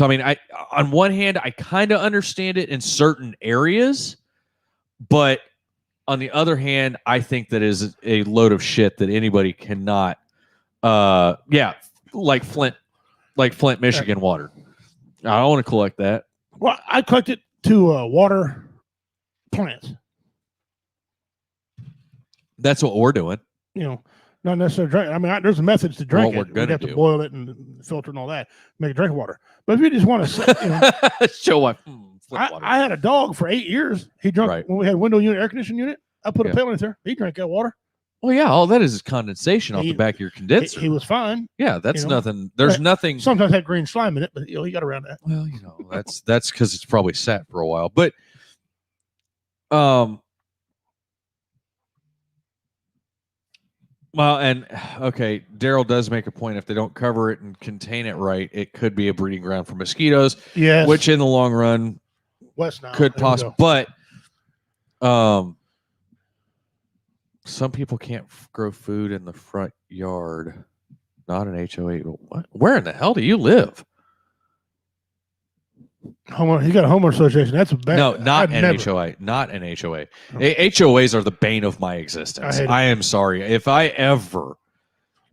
I mean, on one hand, I kind of understand it in certain areas, but on the other hand, I think that is a load of shit that anybody cannot like Flint, Michigan water. I don't want to collect that. Well, I collect it to water plants. That's what we're doing. Not necessarily drink. I mean, there's methods to drink What it. we're You gonna have do. to boil it and filter and all that, make it drinking water. But if you just want to, Show up. Flint water. I had a dog for 8 years. He drank Right. when we had window unit, air conditioning unit. I put Yeah. a pail in there. He drank that water. Well, yeah, all that is condensation off He- the back of your condenser. He was fine. Yeah, that's you know, nothing. There's right. nothing. Sometimes had green slime in it, but he got around that. Well, that's because it's probably sat for a while. But well, and okay, Daryl does make a point. If they don't cover it and contain it right, it could be a breeding ground for mosquitoes, Yes. which in the long run West Nile. could There we possibly. go. But some people can't grow food in the front yard. Not an HOA. What? Where in the hell do you live? He got a homeowner association. That's a bad. No, not I'd an never- HOA. Not an HOA. Oh. HOAs are the bane of my existence. I hate 'em. I am sorry. If I ever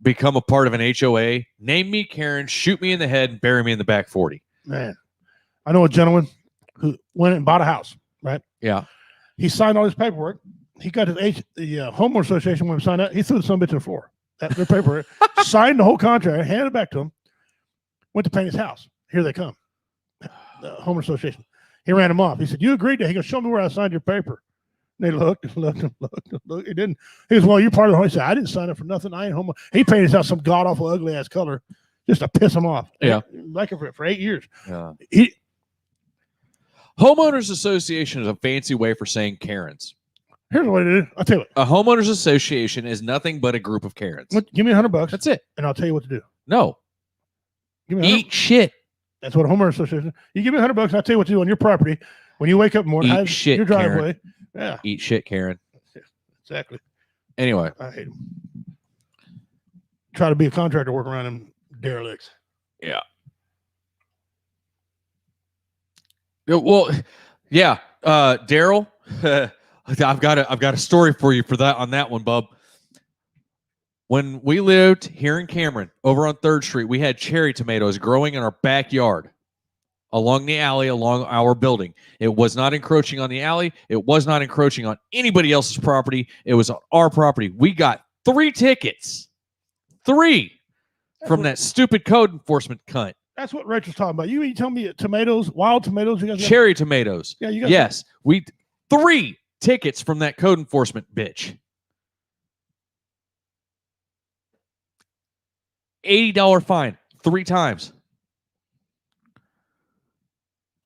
become a part of an HOA, name me Karen, shoot me in the head, and bury me in the back 40. Man, I know a gentleman who went and bought a house. Right. Yeah. He signed all his paperwork. He got the homeowner association when he signed up. He threw the son of a bitch to the floor. Their paperwork. Signed the whole contract. Handed it back to him. Went to paint his house. Here they come. The homeowner association. He ran him off. He said, "You agreed to." He goes, "Show me where I signed your paper." And they looked. He didn't. He goes, "Well, you're part of the." He said, "I didn't sign up for nothing. I ain't home." He painted his house some god awful ugly ass color just to piss him off. Yeah. Like it for 8 years. Yeah. He, Homeowners Association is a fancy way for saying Karens. here's what it is. I'll tell you what. A homeowners association is nothing but a group of Karens. Give me $100. That's it. And I'll tell you what to do. No. Give me Eat shit. That's what a homeowner association. You give me $100, and I'll tell you what to do on your property when you wake up in the morning. Eat have shit, your driveway. Yeah, Eat shit, Karen. exactly. Anyway. I hate them. Try to be a contractor, work around them derelicts. Yeah. Well, yeah. Daryl, I've got a story for you for that on that one, bub. When we lived here in Cameron, over on 3rd Street, we had cherry tomatoes growing in our backyard, along the alley, along our building. It was not encroaching on the alley. It was not encroaching on anybody else's property. It was on our property. We got 3 tickets. 3 from that stupid code enforcement cunt. That's what Rachel's talking about. You tell me tomatoes, wild tomatoes. You guys got? Cherry tomatoes. Yeah, you guys. Yes, 3 tickets from that code enforcement bitch. $80 fine 3 times.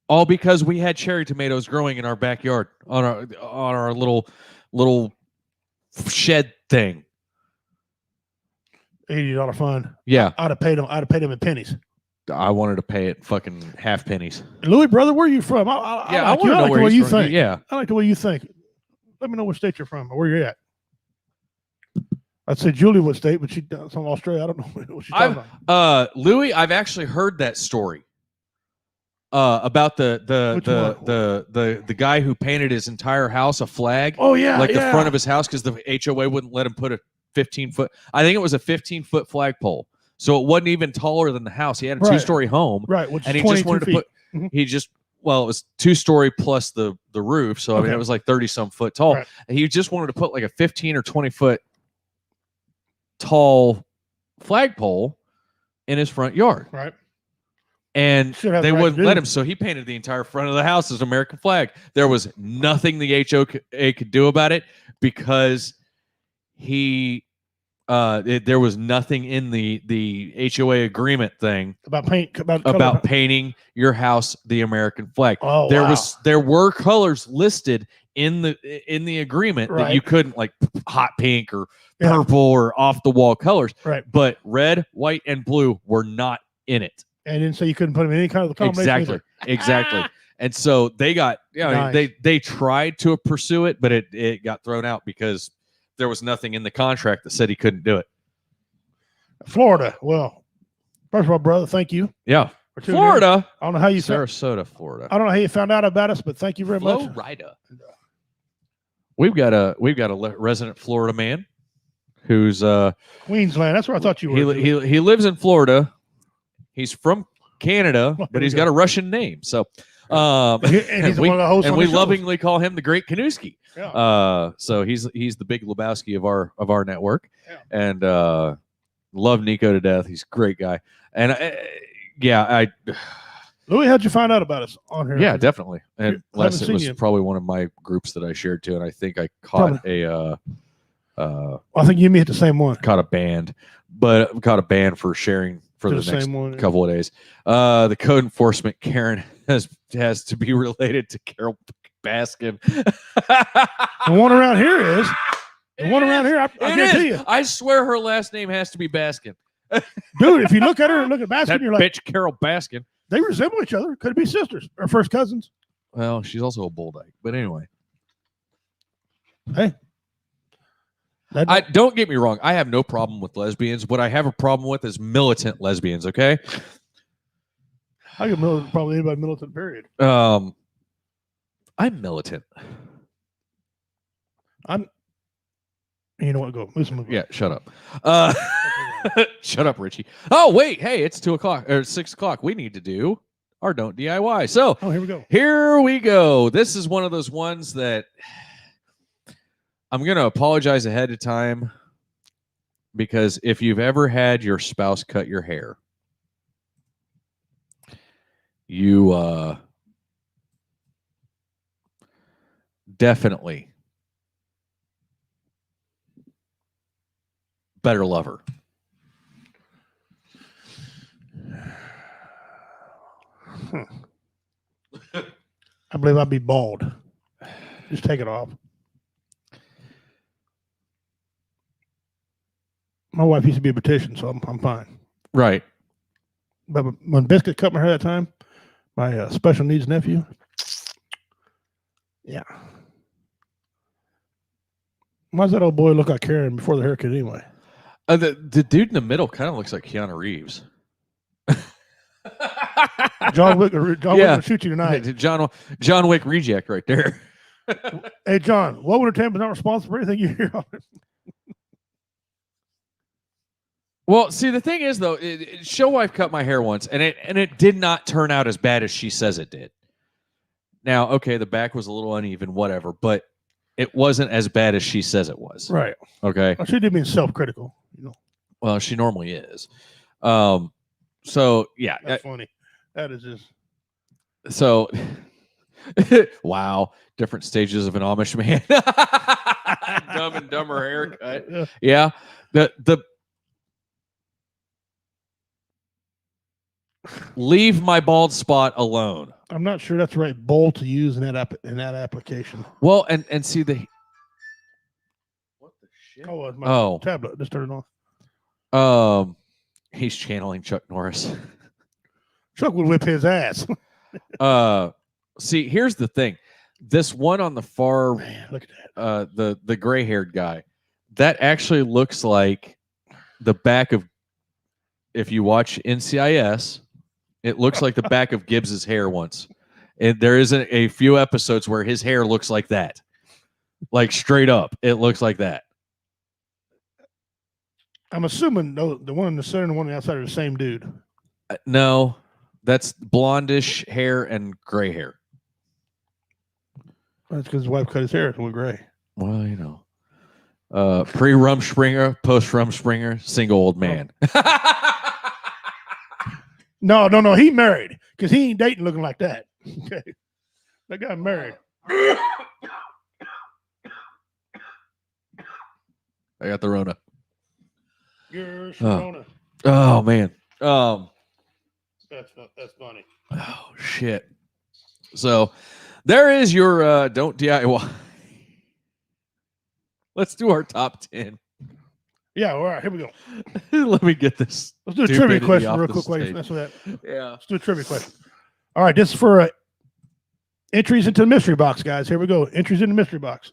All because we had cherry tomatoes growing in our backyard on our little shed thing. $80 fine. Yeah, I'd have paid them in pennies. I wanted to pay it fucking half pennies. Louis, brother, where are you from? I I like want to you. I know like where the way he's you from. think. Yeah, I like the way you think. Let me know what state you're from or where you're at. I'd say Julie would state, but she's from Australia. I don't know what she's talking about. Louis, I've actually heard that story. About the guy who painted his entire house a flag, Oh yeah, like yeah. the front of his house, because the HOA wouldn't let him put a 15-foot. I think it was a 15-foot flagpole, so it wasn't even taller than the house. He had a Right. 2-story home, right, which and is he just 22 wanted to feet. put. Mhm. He just it was 2-story plus the roof, so I mean Okay. it was like 30-some foot tall. Right. And he just wanted to put like a 15 or 20-foot tall flagpole in his front yard. Right. and Should have they the right to wouldn't do. let him. So he painted the entire front of the house as an American flag. There was nothing the HOA could do about it because there was nothing in the HOA agreement thing about paint about painting your house the American flag. Oh, there were colors listed in the agreement that Right. you couldn't, like hot pink or purple or off the wall colors. Right. But red, white, and blue were not in it. And then so you couldn't put them in any kind of combination. Exactly. And so they got, Nice. they tried to pursue it, but it got thrown out because there was nothing in the contract that said he couldn't do it. Florida. Well, first of all, brother, thank you. Yeah. for tuning in. Florida. I don't know how you found, Sarasota, Florida. I don't know how you found out about us, but thank you very much. Florida. We've got a resident Florida man who's Queensland. That's where I thought you were. he lives in Florida. He's from Canada, Well, but here he's we got go. a Russian name. So and he's one of the hosts and on we the shows. lovingly call him the Great Kanuski. Yeah. So he's the big Lebowski of our network, Yeah. and love Nico to death. He's a great guy, and Louis, how'd you find out about us on here? yeah, definitely. And I haven't Les, it seen was you. probably one of my groups that I shared to, and I think I caught I think you and me hit the same one. caught a band for sharing for To the the next same one. couple of days. The code enforcement Karen has to be related to Carol Baskin. The one around here is. The one around here, I It guarantee is. you. I swear her last name has to be Baskin. Dude, if you look at her and look at Baskin, That you're like, bitch Carol Baskin. they resemble each other. Could be sisters or first cousins. Well, she's also a bulldog. But anyway, Hey. don't get me wrong. I have no problem with lesbians. What I have a problem with is militant lesbians. Okay. I get militant, probably anybody militant, period. I'm militant. You know what? Go. Listen, Yeah, shut up. Shut up, Richie. Oh, wait. Hey, it's 2:00 or 6:00. We need to do our Don't DIY. So Oh, here we go. here we go. This is one of those ones that I'm going to apologize ahead of time because if you've ever had your spouse cut your hair, you definitely better love her. I believe I'd be bald. Just take it off. My wife used to be a beautician, so I'm fine. Right. But when Biscuit cut my hair that time, my special needs nephew, yeah. Why does that old boy look like Karen before the haircut anyway? The dude in the middle kind of looks like Keanu Reeves. John Wick will shoot you tonight. John Wick reject right there. Hey, John, what entertainment's not responsible for anything you hear on it? Well, see, the thing is though, show wife cut my hair once, and it did not turn out as bad as she says it did. Now, okay, the back was a little uneven, whatever, but it wasn't as bad as she says it was. Right. Okay. Well, she did mean self-critical. You know, Well, she normally is. So yeah. that's funny. That is just. So, wow, different stages of an Amish man. Dumb and Dumber haircut. Yeah. The leave my bald spot alone. I'm not sure that's the right bowl to use in that application. Well, and see the what the shit? Oh, it's my Oh, tablet. Just turn it off. he's channeling Chuck Norris. Chuck would whip his ass. See, here's the thing. This one on the far, Man, look at that. the gray-haired guy, that actually looks like the back of. If you watch NCIS, it looks like the back of Gibbs's hair once. And there isn't a few episodes where his hair looks like that. Like straight up, it looks like that. I'm assuming the one in the center and the one on the outside are the same dude. No, that's blondish hair and gray hair. That's because his wife cut his hair. It went gray. Well, you know. Pre-Rumspringa, post-Rumspringa, single old man. No. He married because he ain't dating looking like that. Okay, that guy married. I got the Rona. You're Sharona. Oh man. That's funny. Oh shit. So there is your don't DIY. Let's do our top 10. Yeah, all right, here we go. Let me get this. Let's do a stupidity trivia question off real this quick. Wait, tape. that's what that. Yeah. Let's do a trivia question. All right, this is for entries into the mystery box, guys. Here we go. Entries in the mystery box.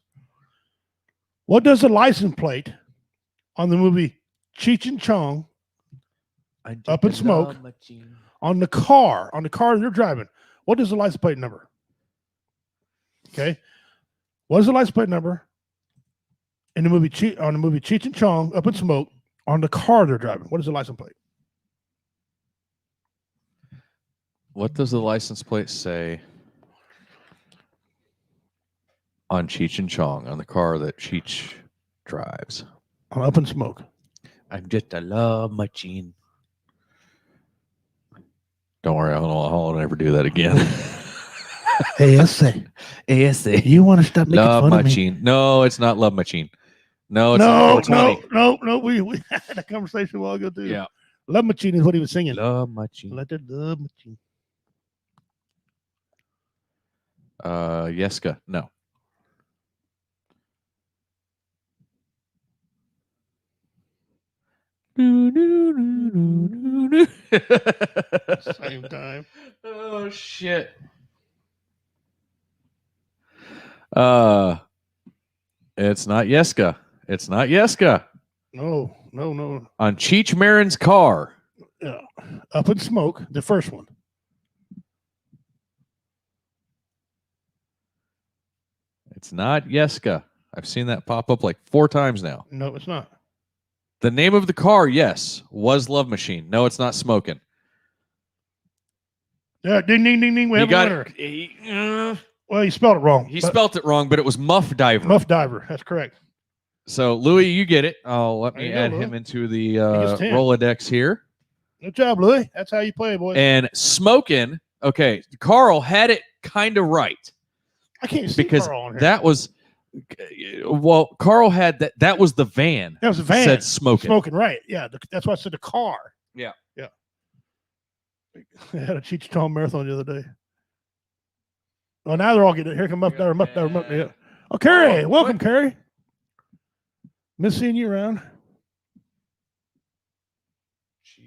What does the license plate on the movie Cheech and Chong Up in Smoke on the car you're driving? What is the license plate number? Okay. What is the license plate number in the movie Cheech and Chong Up in Smoke on the car they're driving? What is the license plate? What does the license plate say on Cheech and Chong on the car that Cheech drives? On Up in Smoke. I'm just a love machine. Don't worry, I'll never do that again. ASA. ASA. You want to stop making Love fun of me? machine. No, it's not love machine. No, it's No. 420. We had a conversation a while ago too. Yeah. Love Machine is what he was singing. Love machine. Let that love machine. Yeska. No. Same time. Oh shit. It's not Yeska. It's not Yeska. No. On Cheech Marin's car. Yeah. Up in Smoke, the first one. It's not Yeska. I've seen that pop up like 4 times now. No, it's not. The name of the car, yes, was Love Machine. No, it's not Smoking. Yeah, ding, ding, ding, ding. We He have a got winner. Well, he spelled it wrong. He but spelt it wrong, but it was Muff Diver. Muff Diver. That's correct. So, Louis, you get it. Let There me you go, add Louis. him into the gets 10. Rolodex here. Good job, Louis. That's how you play, boy. And Smoking, okay, Carl had it kind of right. I can't see Because Carl on here. that was, well, Carl had that. That was the van. That was a van. Said Smoking. Smoking, right. Yeah, that's why I said the car. Yeah. I had a Cheech and Chong marathon the other day. Well, now they're all getting it. Here come Muff Diver, Muff Diver, Muff Diver. Oh, Carrie. Welcome, Carrie. Miss seeing you around.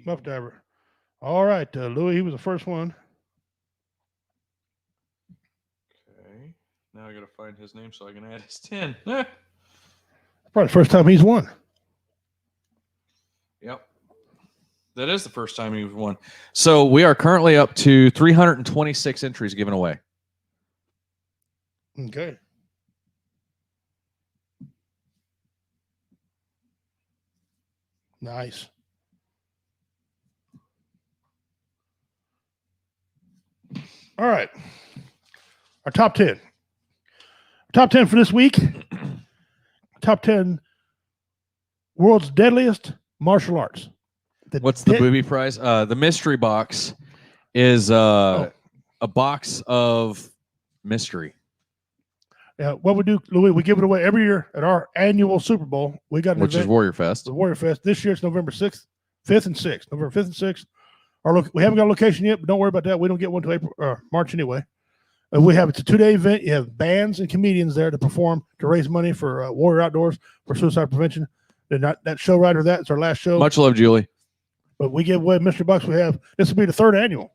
Muff Diver. All right, Louis, he was the first one. Okay. Now I got to find his name so I can add his 10. Probably the first time he's won. Yep. That is the first time he's won. So we are currently up to 326 entries given away. Okay. Nice. All right. Our top 10. Top 10 for this week. Top 10 world's deadliest martial arts. What's the booby prize? The mystery box is a box of mystery. Yeah, what we do, Louis, we give it away every year at our annual Super Bowl. We got an Which is event, Warrior Fest. the Warrior Fest. This year it's November 6th, 5th, and 6th. November 5th and 6th. We haven't got a location yet, but don't worry about that. We don't get one until March anyway. We have it's a 2-day event. You have bands and comedians there to perform to raise money for Warrior Outdoors for suicide prevention. They're not that show right or that. It's our last show. Much love, Julie. But we give away mystery box. We have this will be the 3rd annual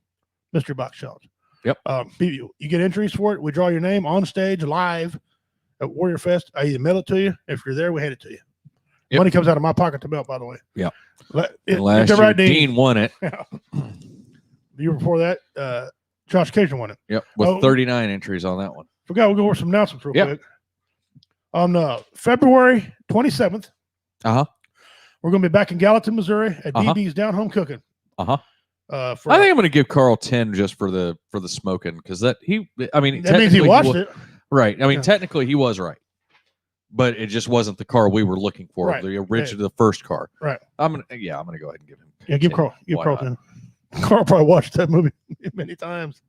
mystery box challenge. Yep. You get entries for it. We draw your name on stage live at Warrior Fest. I either mail it to you. If you're there, we hand it to you. Yep. Money comes out of my pocket to mail, by the way. Yep. Get Last that year, right, Dean won it. The year before that, Josh Cajun won it. Yep, with 39 entries on that one. Forgot we'll go over some announcements real Yep. quick. On February 27th, we're going to be back in Gallatin, Missouri at DB's Down Home Cooking. I For, think I'm going to give Carl 10 just for the smoking because that means he technically watched it. Right. I mean, Yeah. technically he was right, but it just wasn't the car we were looking for. Right. The original, the first car. Right. I'm gonna go ahead and give him. Yeah, give 10. Carl. Give Why Carl not? 10. Carl probably watched that movie many times.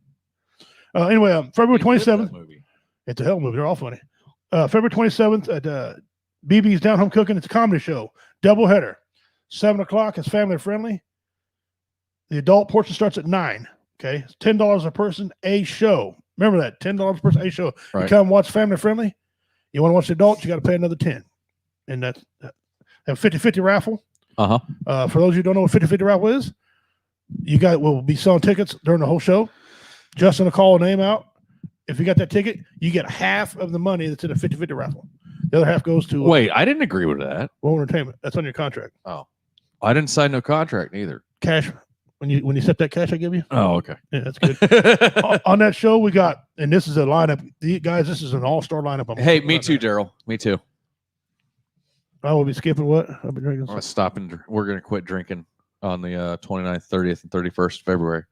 Anyway, February 27th. Movie. It's a hell movie. They're all funny. February 27th at BB's Down Home Cooking. It's a comedy show. Doubleheader. 7 o'clock. It's family friendly. The adult portion starts at 9. Okay. It's $10 a person, a show. Remember that. $10 a person, a show. Right. You come watch family friendly. You want to watch the adults, you got to pay another 10. And that's a 50-50 raffle. Uh-huh. For those of you who don't know what 50-50 raffle is, you guys will be selling tickets during the whole show. Justin will call a name out. If you got that ticket, you get half of the money that's in a 50-50 raffle. The other half goes to Wait, I didn't agree with that. World Entertainment. That's on your contract. Oh, I didn't sign no contract neither. Cash. When you accept that cash I give you. Oh, okay. Yeah, that's good. On that show, we got, and this is a lineup. Guys, this is an all-star lineup. Hey, me too, Daryl. Me too. I will be skipping what? I'll be drinking. I'm gonna stop and we're gonna quit drinking on the 29th, 30th, and 31st of February.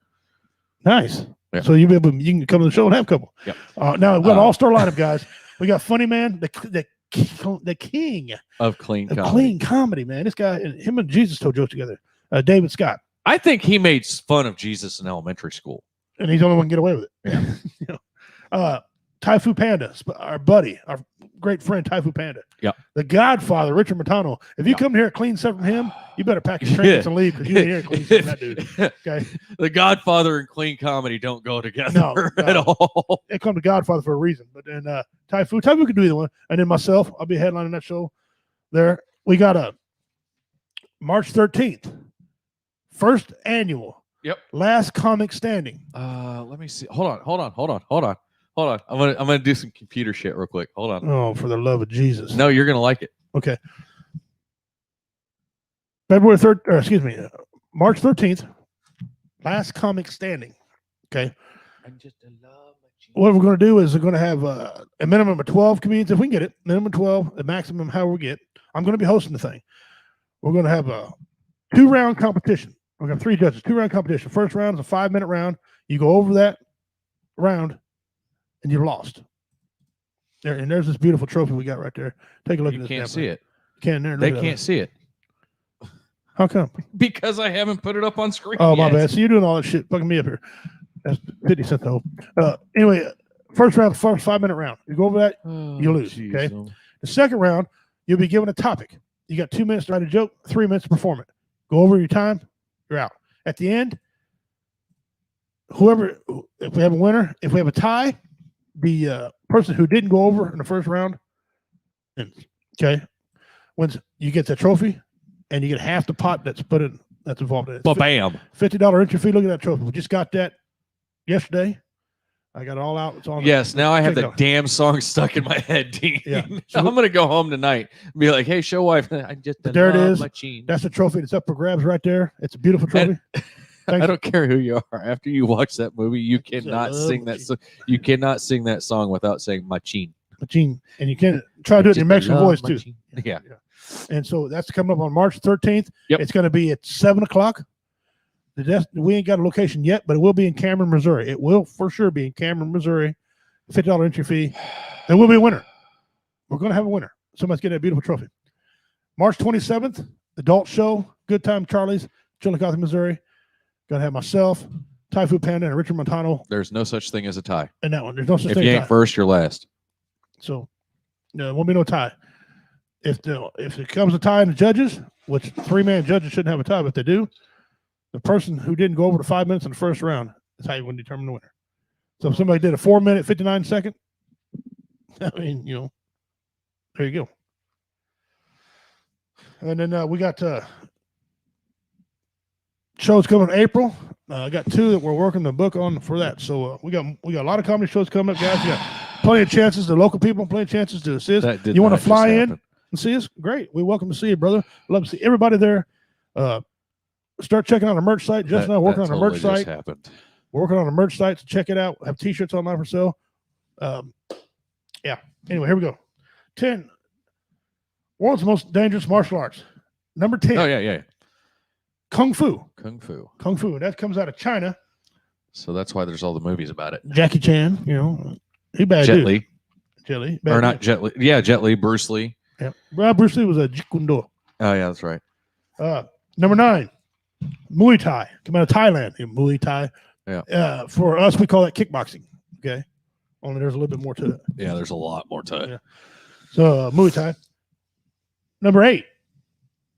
Nice. Yeah. So you can come to the show and have a couple. Yep. Now we've got an all-star lineup, guys. We got Funny Man, the king Of clean of comedy. clean comedy, man. This guy, him and Jesus told jokes together. David Scott, I think he made fun of Jesus in elementary school. and he's the only one who can get away with it. Yeah. You know, Taifu Panda, our buddy, our great friend Taifu Panda. Yep. The Godfather, Richard Montano. If you Yep. come here clean stuff from him, you better pack your trinkets and leave because you ain't here clean stuff from that dude. Okay. The Godfather and clean comedy don't go together No. at all. They come to Godfather for a reason. But then Taifu could do either one. And then myself, I'll be headlining that show there. We got a March 13th, first annual. Yep. Last comic standing. Let me see. Hold on. I'm gonna do some computer shit real quick. Hold on. Oh, for the love of Jesus. No, you're gonna like it. Okay. February 3rd, or excuse me, March 13th, last comic standing. Okay. I'm just a love machine. What we're going to do is we're going to have a minimum of 12 comedians if we can get it, minimum 12, the maximum however we get. I'm going to be hosting the thing. We're going to have a 2-round competition. We're going to have 3 judges, 2-round competition. First round is a 5-minute round. You go over that round and you've lost. There, and there's this beautiful trophy we got right there. Take a look You at this. can't see it. Can there? They can't see it How come? because I haven't put it up on screen. Oh, my yet. bad. So you're doing all that shit, fucking me up here. That's 50 cents though. Anyway, first round, the first 5-minute round. You go over that, Oh, you lose, jeez. okay? The second round, you'll be given a topic. You got 2 minutes to write a joke, 3 minutes to perform it. Go over your time, you're out. At the end, if we have a winner, if we have a tie, the person who didn't go over in the first round, okay, wins. You get the trophy, and you get half the pot that's involved in it. Ba-bam. $50 entry fee. Look at that trophy. We just got that yesterday. I got it all out. It's on. Yes, now I have Check it the out. damn song stuck in my head, Dean. Yeah. So I'm gonna go home tonight and be like, "Hey, show wife, I just But there it love is. machine." That's the trophy that's up for grabs right there. It's a beautiful trophy. Thanks. I don't care who you are. After you watch that movie, you cannot love sing that. machine. You cannot sing that song without saying "machine." Machine. And you can try to do it in your Mexican voice too. Yeah. And so that's coming up on March 13th. Yep. It's going to be at 7 o'clock. We ain't got a location yet, but it will be in Cameron, Missouri. It will for sure be in Cameron, Missouri. $50 entry fee. There will be a winner. We're going to have a winner. Somebody's getting a beautiful trophy. March 27th, adult show, Good Time Charlie's, Chillicothe, Missouri. Going to have myself, Taifu Panda, and Richard Montano There's no such thing as a tie. in that one. There's no such If thing you as ain't tie. first, you're last. So there won't be no tie. If it comes a tie in the judges, which 3-man judges shouldn't have a tie, but they do, the person who didn't go over the 5 minutes in the first round is how you want to determine the winner. So if somebody did a 4-minute, 59-second, I mean, there you go. And then we got shows coming in April. I got 2 that we're working the book on for that. So we got a lot of comedy shows coming up, guys. We got plenty of chances. The local people, plenty of chances to assist. That did You want not to fly just in happen. and see us? Great. We welcome to see you, brother. Love to see everybody there. Start checking out our merch site. Just now working on our merch totally site. just happened. We're working on a merch site, so check it out. Have t-shirts online for sale. Yeah. Anyway, here we go. 10 world's most dangerous martial arts. Number 10, Oh yeah. Kung Fu. Kung Fu. Kung Fu. And that comes out of China. So that's why there's all the movies about it. Jackie Chan, he bad Jet dude. Li, Jet Li. or Bad not dude. Jet Li? Yeah, Jet Li, Bruce Lee. Yeah. Well, Bruce Lee was a Jeet Kune Do. Oh yeah, that's right. Number 9, Muay Thai, come out of Thailand. Muay Thai. Yeah. For us, we call that kickboxing. Okay. Only there's a little bit more to it. Yeah, there's a lot more to it. Yeah. So Muay Thai. Number 8,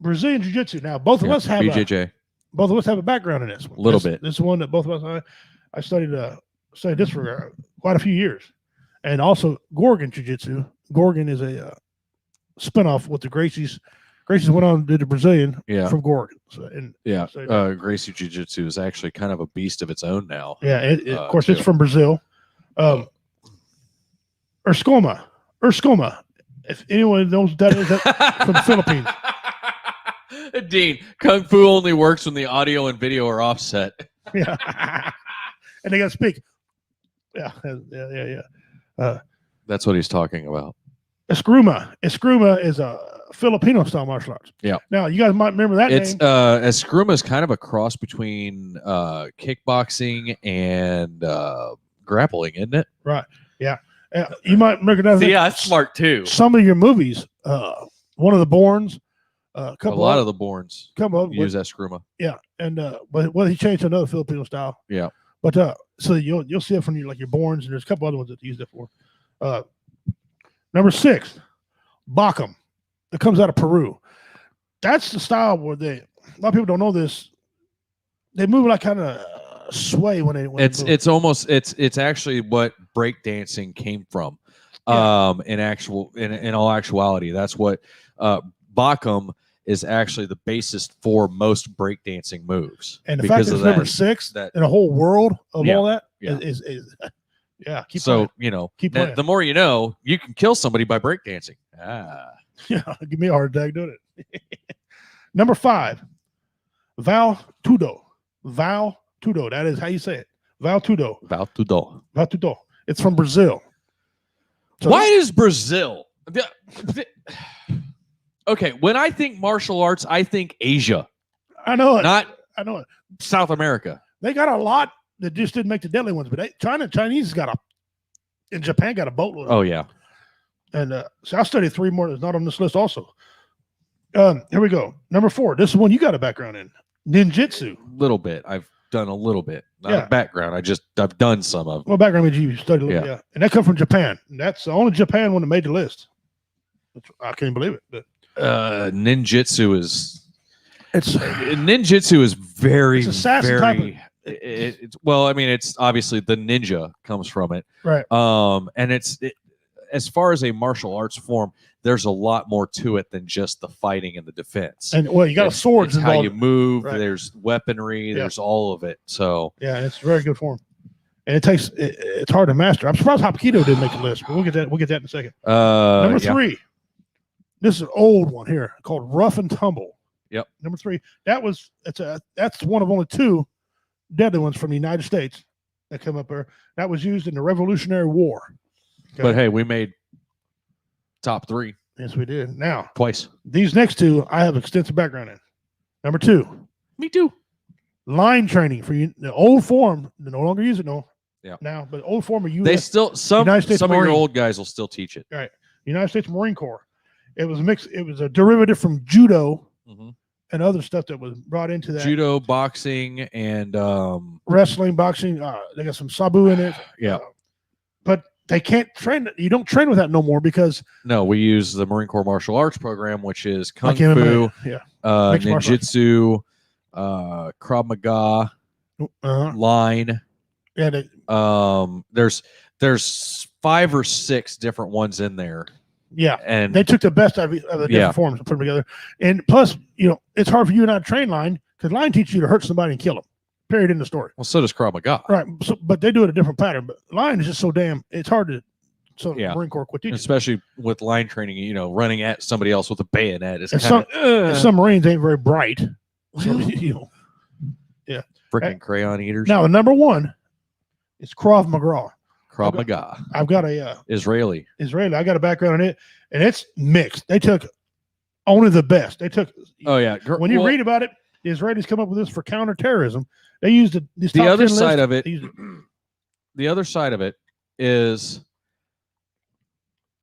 Brazilian Jiu Jitsu. Now both of us have BJJ. both of us have a background in this one. A little bit. This is one that both of us I studied this for quite a few years, and also Gorgon Jiu Jitsu. Gorgon is a spinoff with the Gracies. Gracies went on to do the Brazilian from Gorgon. So, Gracie Jiu Jitsu is actually kind of a beast of its own now. Yeah, of course, it's from Brazil. Erskoma. If anyone knows what that is, that's from the Philippines. Dean, Kung Fu only works when the audio and video are offset. Yeah. And they got to speak. Yeah. That's what he's talking about. Eskrima. Eskrima is a Filipino style martial arts. Yeah. Now, you guys might remember that It's name. Eskrima is kind of a cross between kickboxing and grappling, isn't it? Right. Yeah. You might recognize See, that's smart too. some of your movies. One of the Bournes. A lot of the Bournes use Eskrima. Yeah, and but he changed to another Filipino style. Yeah, but so you'll see it from your Bournes, and there's a couple other ones that they use it for. Number 6, Bacum. It comes out of Peru. That's the style where a lot of people don't know this. They move like kind of sway when they move. It's actually what breakdancing came from. Yeah. In all actuality, that's what Bacum is actually the basis for most breakdancing moves. And the fact that it's number 6 in a whole world of all that is keep so playing. Keep playing. The more you know, you can kill somebody by breakdancing. Yeah, give me a heart attack doing it. Number 5, Val Tudo. That is how you say it. Val Tudo. It's from Brazil. So Why is Brazil? Okay, when I think martial arts, I think Asia, I know it. not I know it. South America. They got a lot that just didn't make the deadly ones, but Chinese in Japan got a boatload. Oh yeah. And so I studied 3 more that's not on this list also. Here we go. Number 4. This is one you got a background in. Ninjutsu. Little bit. I've done a little bit. Not Yeah. a background. I've done some of. What background did you study? Yeah. And that comes from Japan. And that's the only Japan one that made the list. I can't believe it. But Ninjutsu is it's very, It's assassin type very. Well, I mean, it's obviously the ninja comes from it. right. And as far as a martial arts form, there's a lot more to it than just the fighting and the defense. And you got swords it's how involved. you move. Right. There's weaponry. There's all of it. So Yeah, it's very good form. And it's hard to master. I'm surprised Hapkido didn't make the list, but we'll get that in a second. Number 3. This is an old one here called Rough and Tumble. Yep. Number 3. That's one of only 2 deadly ones from the United States that come up there. That was used in the Revolutionary War. Okay? But hey, we made top 3 Yes, we did. Now, twice. these next 2 I have extensive background in. Number 2, Me too. line training for you. The old form, they no longer use it Yeah. now, but old form of They US, still some United States of your Marine. old guys will still teach it. United States Marine Corps. It was mixed. It was a derivative from judo Mhm. and other stuff that was brought into that. Judo, boxing, and Wrestling, boxing. They got some sabu in it. Yeah. But they can't train. You don't train with that no more because no, we use the Marine Corps martial arts program, which is Kung like Fu, MMA. Yeah. Mixed martial arts. Ninjutsu, Krav Maga, Uh-huh. line. Yeah. There's 5 or 6 different ones in there, Yeah. and They took the best of the different Yeah. forms and put them together. And plus, it's hard for you and I to train line because line teaches you to hurt somebody and kill them. Period. In the story. well, so does Krav Maga. Right. So, but they do it a different pattern. But line is just so it's hard to. So Yeah. Marine Corps quit teaching. Especially with line training, running at somebody else with a bayonet is And kind And of some Marines ain't very bright. So, freaking crayon eaters. Now, the number 1 is Krav Maga. Krav Maga, I've got a Israeli. Israeli. I got a background in it, and it's mixed. They took only the best. They took. Oh yeah. When you read about it, the Israelis come up with this for counterterrorism. They used this the top other 10 side list. of it, They used it. the other side of it is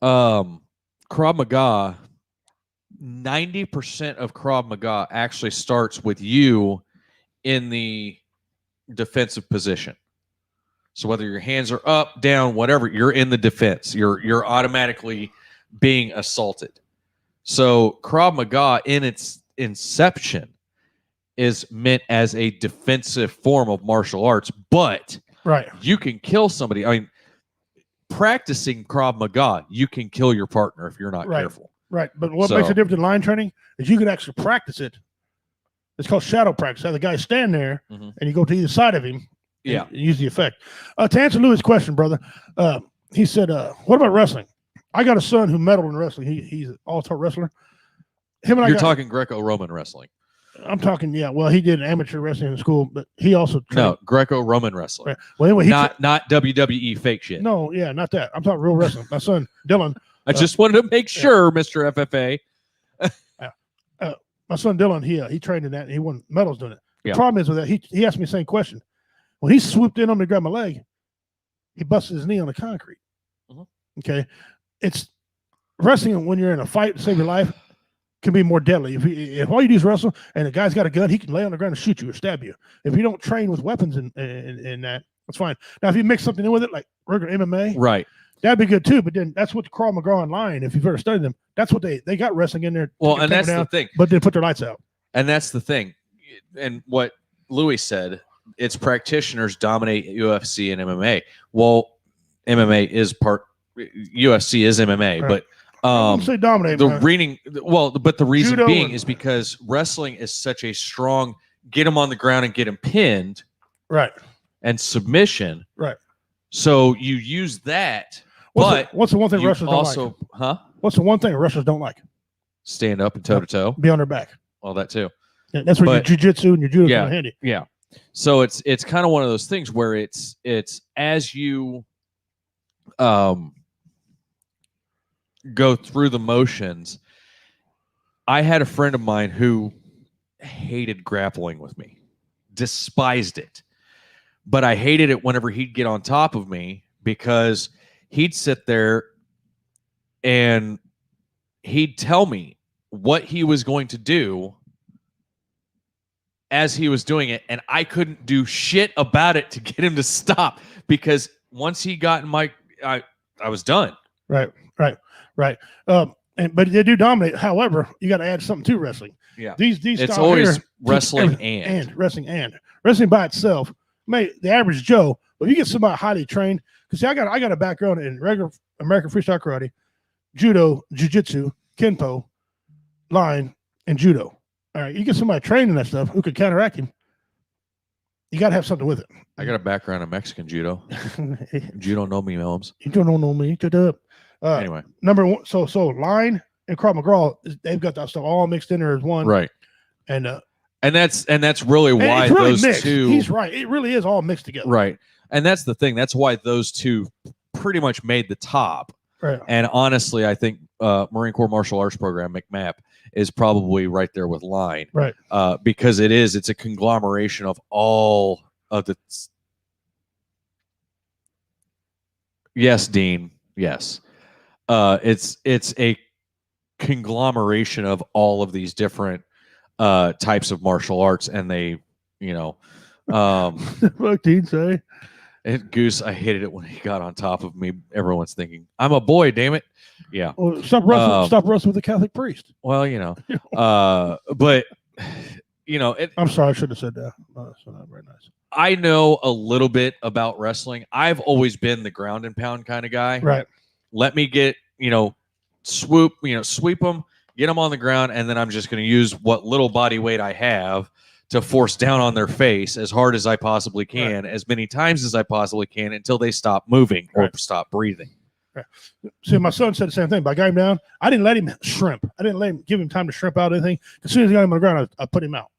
Krav Maga. 90% of Krav Maga actually starts with you in the defensive position. So whether your hands are up, down, whatever, you're in the defense. You're automatically being assaulted. So Krav Maga in its inception is meant as a defensive form of martial arts, but Right. you can kill somebody. I mean, practicing Krav Maga, you can kill your partner if you're not Right. careful. Right. But what So- makes a difference in line training is you can actually practice it. It's called shadow practice. Have the guy stand there Mhm. and you go to either side of him. Yeah. And use the effect. To answer Louis' question, brother, he said, what about wrestling? I got a son who medaled in wrestling. He's an all-star wrestler. Him and You're I talking Greco-Roman wrestling. I'm talking, yeah. Well, he did amateur wrestling in school, but he also trained. No, Greco-Roman wrestling. Right. Well, anyway, Not WWE fake shit. no, yeah, not that. I'm talking real wrestling. My son Dylan, I just wanted to make sure, Mr. FFA. my son Dylan, he trained in that and he won medals doing it. The Yeah. problem is with that, he asked me the same question. When he swooped in on me to grab my leg, he busted his knee on the concrete. Mhm. Okay. It's wrestling when you're in a fight to save your life can be more deadly. If all you do is wrestle and the guy's got a gun, he can lay on the ground and shoot you or stab you. If you don't train with weapons in that, that's fine. Now, if you mix something in with it, like regular MMA, Right. that'd be good too. But then that's what the Krav Maga online, if you've ever studied them, that's what they got wrestling in there. Well, took and your that's camera the thing. but then put their lights out. And that's the thing. And what Louis said, its practitioners dominate UFC and MMA. Well, MMA is UFC is MMA, Right. but I wouldn't say dominate. the man. reading, well, but the reason Judo being and- is because wrestling is such a strong get him on the ground and get him pinned Right. and submission. Right. So you use that, What's the one thing you wrestlers don't also, like? What's the one thing wrestlers don't like? stand up and toe to toe. Be on their back. All that too. Yeah, that's where But- your jujitsu and your judo Yeah. come in handy. Yeah. So it's kind of one of those things where it's as you go through the motions. I had a friend of mine who hated grappling with me, despised it. But I hated it whenever he'd get on top of me because he'd sit there and he'd tell me what he was going to do as he was doing it, and I couldn't do shit about it to get him to stop because once he got in my, I was done. Right. But they do dominate. However, you got to add something to wrestling. Yeah. These It's style always here, wrestling everything. and. Wrestling by itself. The average Joe, but you get somebody highly trained. Because I got a background in regular American freestyle karate, judo, jiu-jitsu, kenpo, line, and judo. All right, you get somebody trained in that stuff who can counteract him. You got to have something with it. I got a background in Mexican judo. Judo no me, Melms. You don't know me. Shut up. Anyway, Number one, so line and Krav Maga, they've got that stuff all mixed in there as one. right. And that's really and why it's really those mixed. two. He's right. It really is all mixed together. Right. And that's the thing. That's why those two pretty much made the top. Right. And honestly, I think Marine Corps Martial Arts Program, McMAP, is probably right there with Line. Right. Because it's a conglomeration of all of the. Yes, Dean. Yes. It's a conglomeration of all of these different types of martial arts, and they, Fuck Dean say. and Goose, I hated it when he got on top of me. Everyone's thinking, I'm a boy, damn it. Yeah. Well, stop wrestling with a Catholic priest. Well, but I'm sorry, I should have said that. That's not very nice. I know a little bit about wrestling. I've always been the ground and pound kind of guy. Right. Let me get, sweep them, get them on the ground, and then I'm just going to use what little body weight I have to force down on their face as hard as I possibly can, as many times as I possibly can until they stop moving or stop breathing. See, my son said the same thing. But I got him down. I didn't let him shrimp. I didn't give him time to shrimp out anything. As soon as I got him on the ground, I put him out.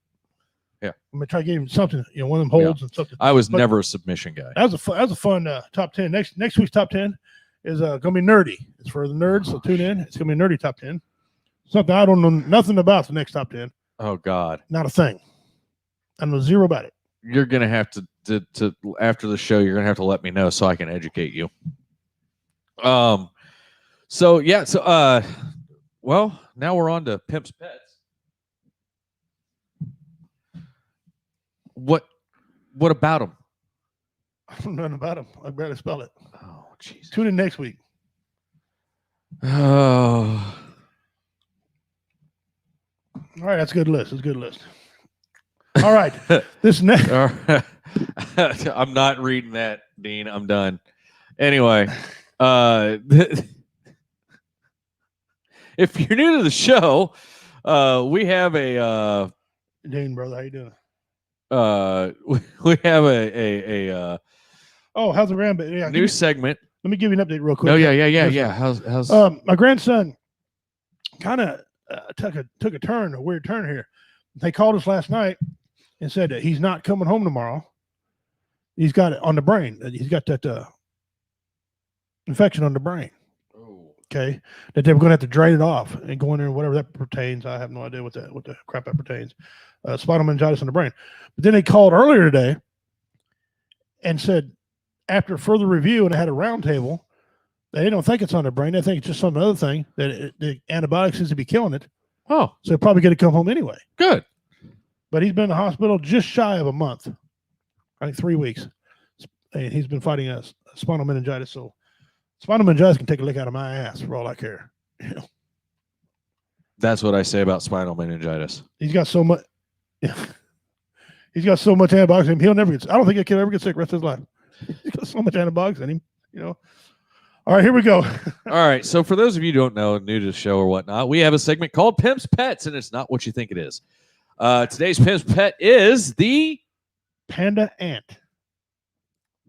Yeah. I'm gonna try to give him something, one of them holds and something. I was But never a submission guy. that was a fun top 10. Next week's top 10 is gonna be nerdy. It's for the nerds, so tune in. It's gonna be a nerdy top 10. Something I don't know nothing about the next top 10. Oh God. Not a thing. I know zero about it. You're gonna have to after the show, you're gonna have to let me know so I can educate you. Well, now we're on to Pimp's Pets. What about them? I don't know nothing about him. I barely spell it. Oh, Jesus. Tune in next week. Oh. All right, that's a good list. That's a good list. All right, this next. All right. I'm not reading that, Dean. I'm done. Anyway, if you're new to the show, we have a Dean, brother, how you doing? we have a Oh, how's the rabbit? Yeah, new segment. let me give you an update real quick. Oh yeah. How's My grandson kind of took a turn, a weird turn here. They called us last night and said that he's not coming home tomorrow. He's got it on the brain. He's got that infection on the brain. Oh. Okay, that they were going to have to drain it off and go in there, whatever that pertains. I have no idea what the crap that pertains. Spinal meningitis on the brain. But then they called earlier today and said, after further review, and they had a round table, they don't think it's on the brain. They think it's just some other thing that the antibiotics seems to be killing it. Oh, So they're probably going to come home anyway. good. But he's been in the hospital just shy of a month. I think 3 weeks. And he's been fighting a spinal meningitis. So spinal meningitis can take a lick out of my ass for all I care. You know, That's what I say about spinal meningitis. he's got so much. He's got so much antibiotics in him. He'll never get. I don't think a kid ever get sick the rest of his life. He's got so much antibiotics in him. You know. All right, here we go. All right. So for those of you who don't know, new to the show or whatnot, we have a segment called Pimp's Pets, and it's not what you think it is. Today's Pimp's Pet is the Panda ant.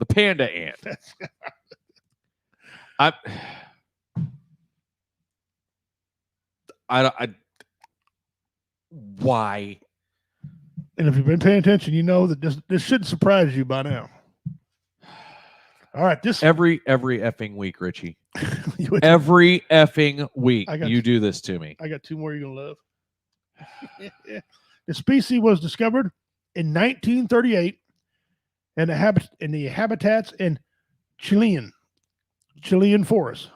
panda ant. Why? And if you've been paying attention, you know that this shouldn't surprise you by now. All right, this Every effing week, Richie. you- Every effing week, I got you do this to me. I got two more you're gonna love. The species was discovered in 1938 in the habitats in Chilean forest.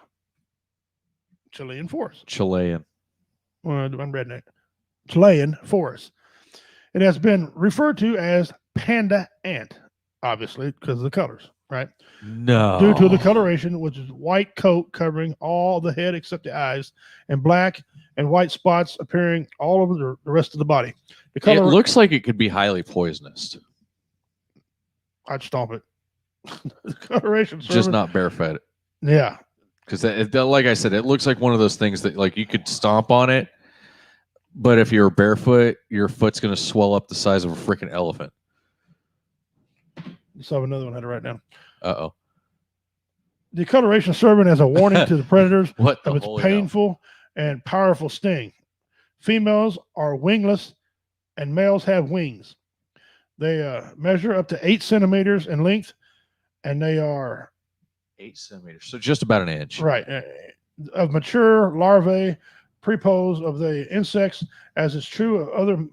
Chilean forest. Chilean. Well, I'm redneck. Chilean forest. It has been referred to as panda ant, obviously because of the colors, right? No. Due to the coloration, which is white coat covering all the head except the eyes, and black and white spots appearing all over the rest of the body. The It color, looks like it could be highly poisonous. I'd stomp it. The coloration, Just serving- not barefoot. Yeah, Because, like I said, it looks like one of those things that, like, you could stomp on it, but if you're barefoot, your foot's going to swell up the size of a freaking elephant. let's have another one I had to write down. Uh-oh. The coloration serving as a warning to the predators What the of its holy hell? painful and powerful sting. Females are wingless, and males have wings. They measure up to 8 centimeters in length, and they are 8 centimeters. So just about an inch. right of mature larvae, prepose of the insects, as is true of other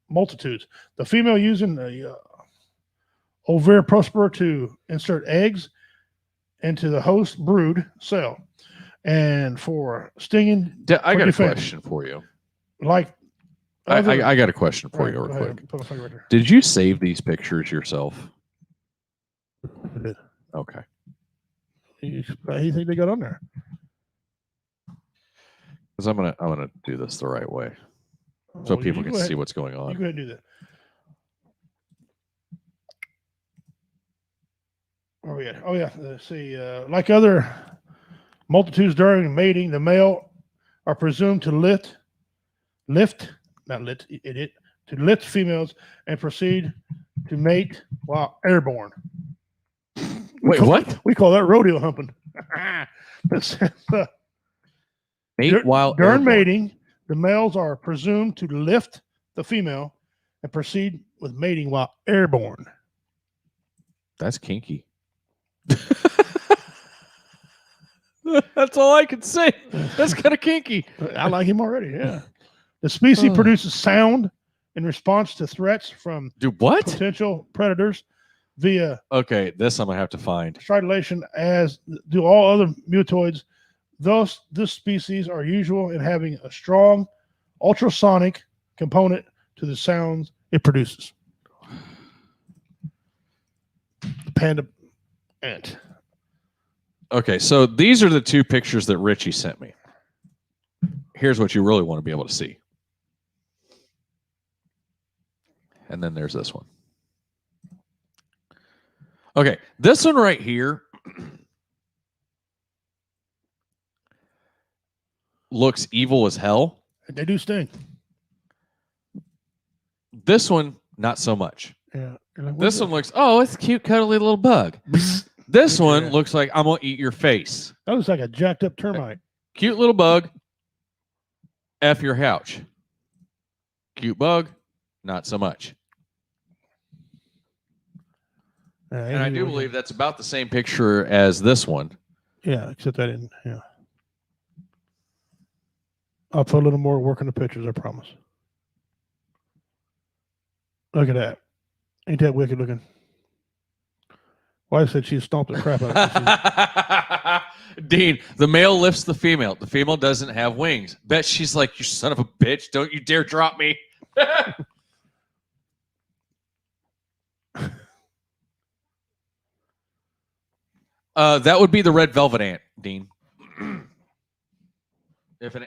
multitudes. The female using the ovipositor to insert eggs into the host brood cell, and for stinging, I got a defense. question for you. like other- I got a question for Right, you go real ahead. quick. Put my finger right there. Did you save these pictures yourself? I did. Okay. How do you think they got on there? Because I'm gonna do this the right way so Well, people you can go ahead. see what's going You on. go ahead and do that. Oh yeah. Let's see. Like other multitudes during mating, the male are presumed to lift females and proceed to mate while airborne. Wait, what? We call that rodeo humping. Mate while During airborne. mating, the males are presumed to lift the female and proceed with mating while airborne. That's kinky. That's all I can say. That's kind of kinky. I like him already. Yeah. The species Oh. produces sound in response to threats from Dude, what? potential predators via Okay, this I'm gonna have to find. stridulation, as do all other mutoids. Thus, this species are usual in having a strong ultrasonic component to the sounds it produces. Panda ant. Okay, so these are the two pictures that Richie sent me. Here's what you really want to be able to see. And then there's this one. Okay, this one right here looks evil as hell. They do sting. This one, not so much. Yeah. Like, This one looks, oh, it's a cute, cuddly little bug. This one looks like I'm going to eat your face. That looks like a jacked up termite. Cute little bug. F your couch. Cute bug. Not so much. And I do believe that's about the same picture as this one. Yeah, except I didn't. Yeah. I'll put a little more work in the pictures, I promise. Look at that. Ain't that wicked looking? Wife said she stomped the crap out of it. Dean, the male lifts the female. The female doesn't have wings. Bet she's like, you son of a bitch. Don't you dare drop me. That would be the red velvet ant, Dean. If an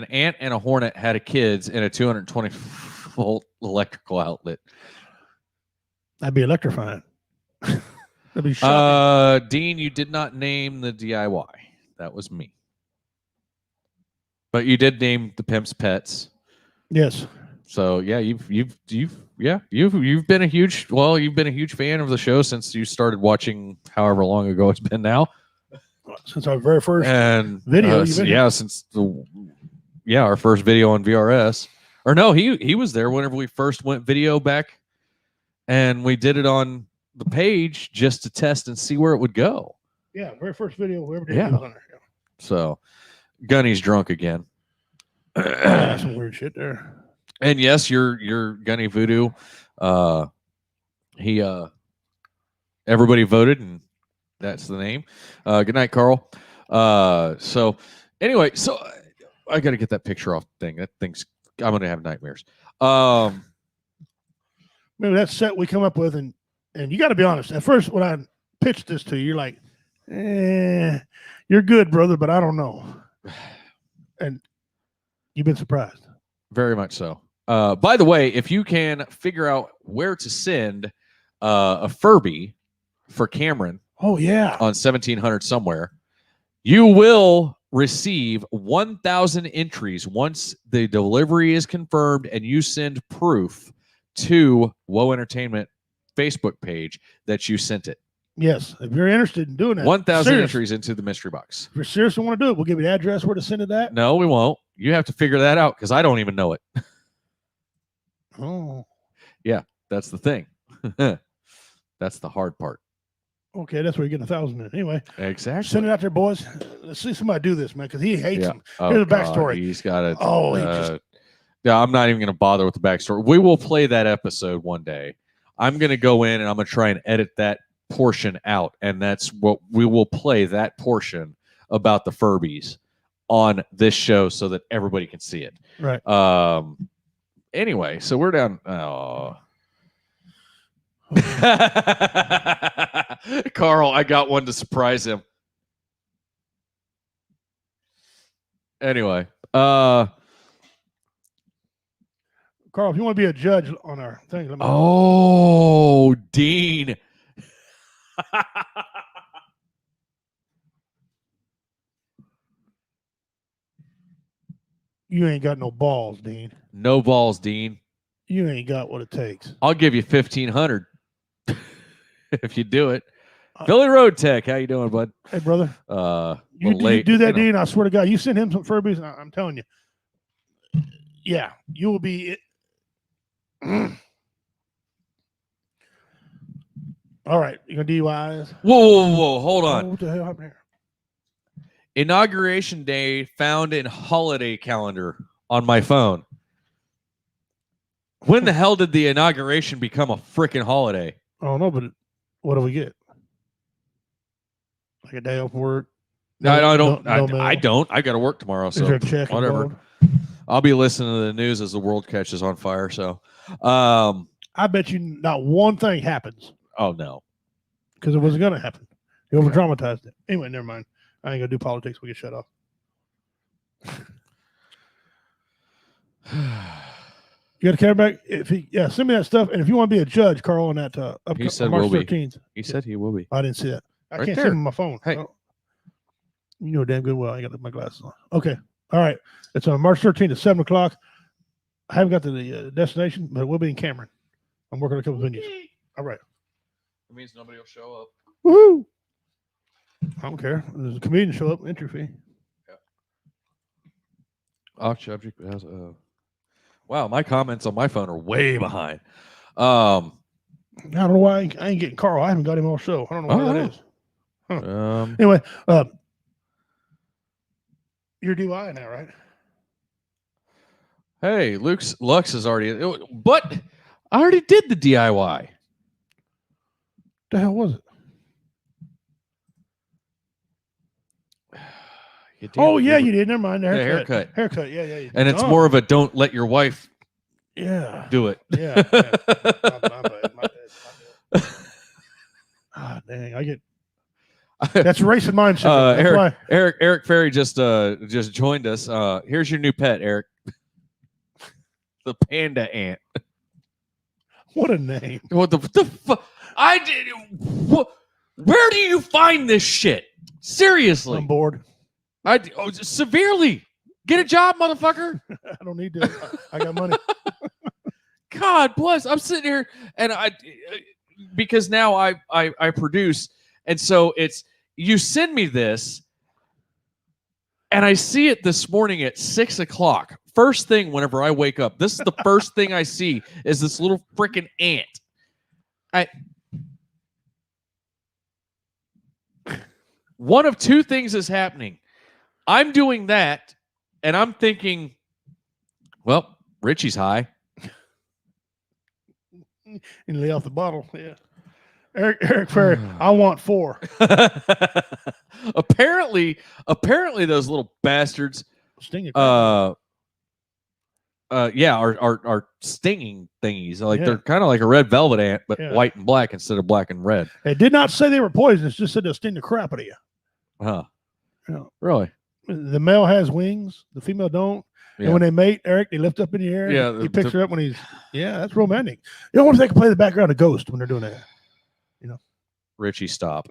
ant and a hornet had a kids in a 220 volt electrical outlet. That'd be electrifying. That'd be shocking. Dean, you did not name the DIY. That was me. But you did name the Pimp's Pets. Yes. So yeah, you've been a huge fan of the show since you started watching however long ago it's been now. Since our very first video. Our first video on VRS. Or no, he was there whenever we first went video back, and we did it on the page just to test and see where it would go. Yeah, very first video we ever did. Yeah. Was on there. Yeah. So, Gunny's drunk again. Some weird shit there. And yes, your Gunny Voodoo. Everybody voted, and that's the name. Good night, Carl. So anyway, so I got to get that picture off the thing. That thing's, I'm going to have nightmares. Maybe that set we come up with, and you got to be honest. At first, when I pitched this to you, you're like, you're good, brother, but I don't know. And you've been surprised. Very much so. By the way, if you can figure out where to send a Furby for Cameron, oh yeah, on 1700 somewhere, you will receive 1,000 entries once the delivery is confirmed, and you send proof to Woe Entertainment Facebook page that you sent it. Yes, if you're interested in doing that, 1,000 entries into the mystery box. If you're serious and want to do it, we'll give you the address where to send it at. No, we won't. You have to figure that out because I don't even know it. Oh. Yeah, that's the thing. That's the hard part. Okay, that's where you're getting 1,000 in. Anyway, exactly. Send it out there, boys. Let's see somebody do this, man, because he hates them. Oh, here's the backstory. He's got it. Oh, no, I'm not even going to bother with the backstory. We will play that episode one day. I'm going to go in and I'm going to try and edit that portion out, and that's what we will play, that portion about the Furbies on this show so that everybody can see it. Right. Anyway, so we're down. Oh. Carl, I got one to surprise him. Anyway, Carl, if you want to be a judge on our thing, let me know. Oh, Dean. You ain't got no balls, Dean. No balls, Dean. You ain't got what it takes. I'll give you 1,500 if you do it. Philly Road Tech, how you doing, bud? Hey, brother. You late, do that, you know. Dean. I swear to God, you send him some Furbies. I'm telling you. Yeah, you will be. All right, you gonna DUIs? Whoa! Hold Oh, on. what the hell happened here? Inauguration Day found in holiday calendar on my phone. When the hell did the inauguration become a freaking holiday? I don't know, but what do we get? Like a day off work? No, I don't. No I don't. I got to work tomorrow, Is so there a check whatever. involved? I'll be listening to the news as the world catches on fire. So, I bet you not one thing happens. Oh no. because it wasn't going to happen. He over dramatized it. Anyway, never mind. I ain't gonna do politics. We get shut off. You got to care back. If he, send me that stuff. And if you want to be a judge, Carl, on that He said March will be. 13th. He said he will be. I didn't see that. I Right can't there. see him on my phone. Hey. Oh. You know damn good well I got my glasses on. Okay. All right. It's on March 13th at 7 o'clock. I haven't got to the destination, but it will be in Cameron. I'm working on a couple venues. All right. It means nobody will show up. Woohoo! I don't care. There's a comedian show up, entry fee. Off subject. Wow, my comments on my phone are way behind. I I don't know why I ain't getting Carl. I haven't got him all show. I don't know why that is. Anyway, you're DUI now, right? Hey, Lux is already. But I already did the DIY. The hell was it? Oh yeah, you did. Never mind. The haircut. Haircut. Yeah. And it's more of a don't let your wife. Yeah. Do it. Yeah. My bad. Ah, dang! I get. That's racing mindset. Eric Ferry just joined us. Here's your new pet, Eric. The panda ant. What a name! What the fuck? I did. Where do you find this shit? Seriously, I'm bored. Severely. Get a job, motherfucker. I don't need to. I got money. God bless. I'm sitting here and because now I produce, and so it's you send me this, and I see it this morning at 6 o'clock. First thing, whenever I wake up, this is the first thing I see is this little freaking ant. One of two things is happening. I'm doing that, and I'm thinking, well, Richie's high. And lay off the bottle. Yeah. Eric Ferry, I want 4. Apparently those little bastards Stinging. are stinging thingies. Like they're kind of like a red velvet ant, but white and black instead of black and red. It did not say they were poisonous, just said they'll sting the crap out of you. Huh. Yeah. Really? The male has wings, the female don't. Yeah. And when they mate, Eric, they lift up in the air. Yeah, he picks her up when he's that's romantic. You know, what if they can play the background of Ghost when they're doing that? You know. Richie, stop.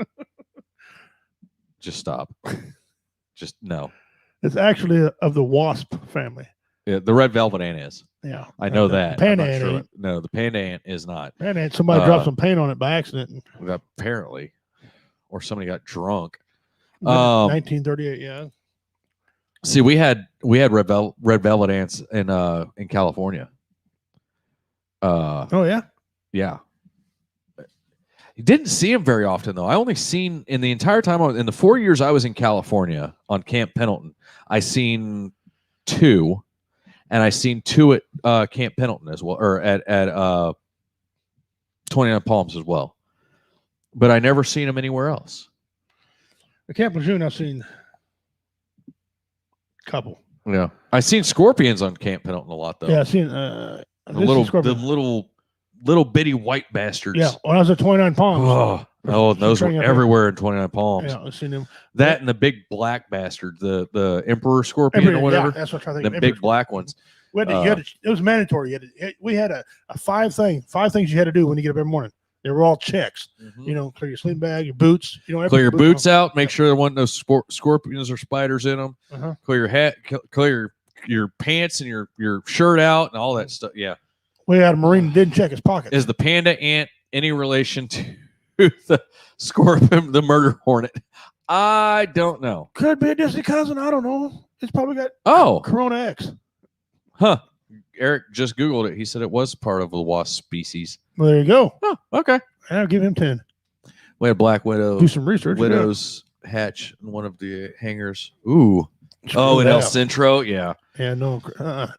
Just stop. Just no. It's actually of the wasp family. Yeah, the red velvet ant is. Yeah. I know that. Panda ant. No, the panda ant is not. Panda ant, somebody dropped some paint on it by accident. Apparently. Or somebody got drunk. 1938, yeah. See, we had red velvet ants in California. Oh yeah, yeah. You didn't see them very often though. I only seen in the entire time in the 4 years I was in California on Camp Pendleton. I seen 2, and I seen 2 at Camp Pendleton as well, or at 29 Palms as well. But I never seen them anywhere else. At Camp Lejeune, I've seen a couple. Yeah, I seen scorpions on Camp Pendleton a lot though. Yeah, I've seen the little bitty white bastards. Yeah, when I was at 29 Palms. Oh, those were everywhere in 29 Palms. Yeah, I've seen them. That and the big black bastard, the emperor scorpion or whatever. Yeah, that's what I think. The big black ones. It was mandatory. We had a 5 things you had to do when you get up every morning. They were all checks. Mm-hmm. You know, clear your sleeping bag, your boots. You know, clear your boots out. Make sure there wasn't no scorpions or spiders in them. Uh-huh. Clear your hat. Clear your pants and your shirt out and all that stuff. Yeah. We had a Marine that didn't check his pockets. Is the panda ant any relation to the scorpion, the murder hornet? I don't know. Could be a distant cousin. I don't know. It's probably got Corona X. Huh. Eric just Googled it. He said it was part of the wasp species. Well, there you go. Oh, okay. I'll give him 10. We had black widow. Do some research. Widows hatch in one of the hangars. Ooh. In El Centro. Yeah. Yeah. No.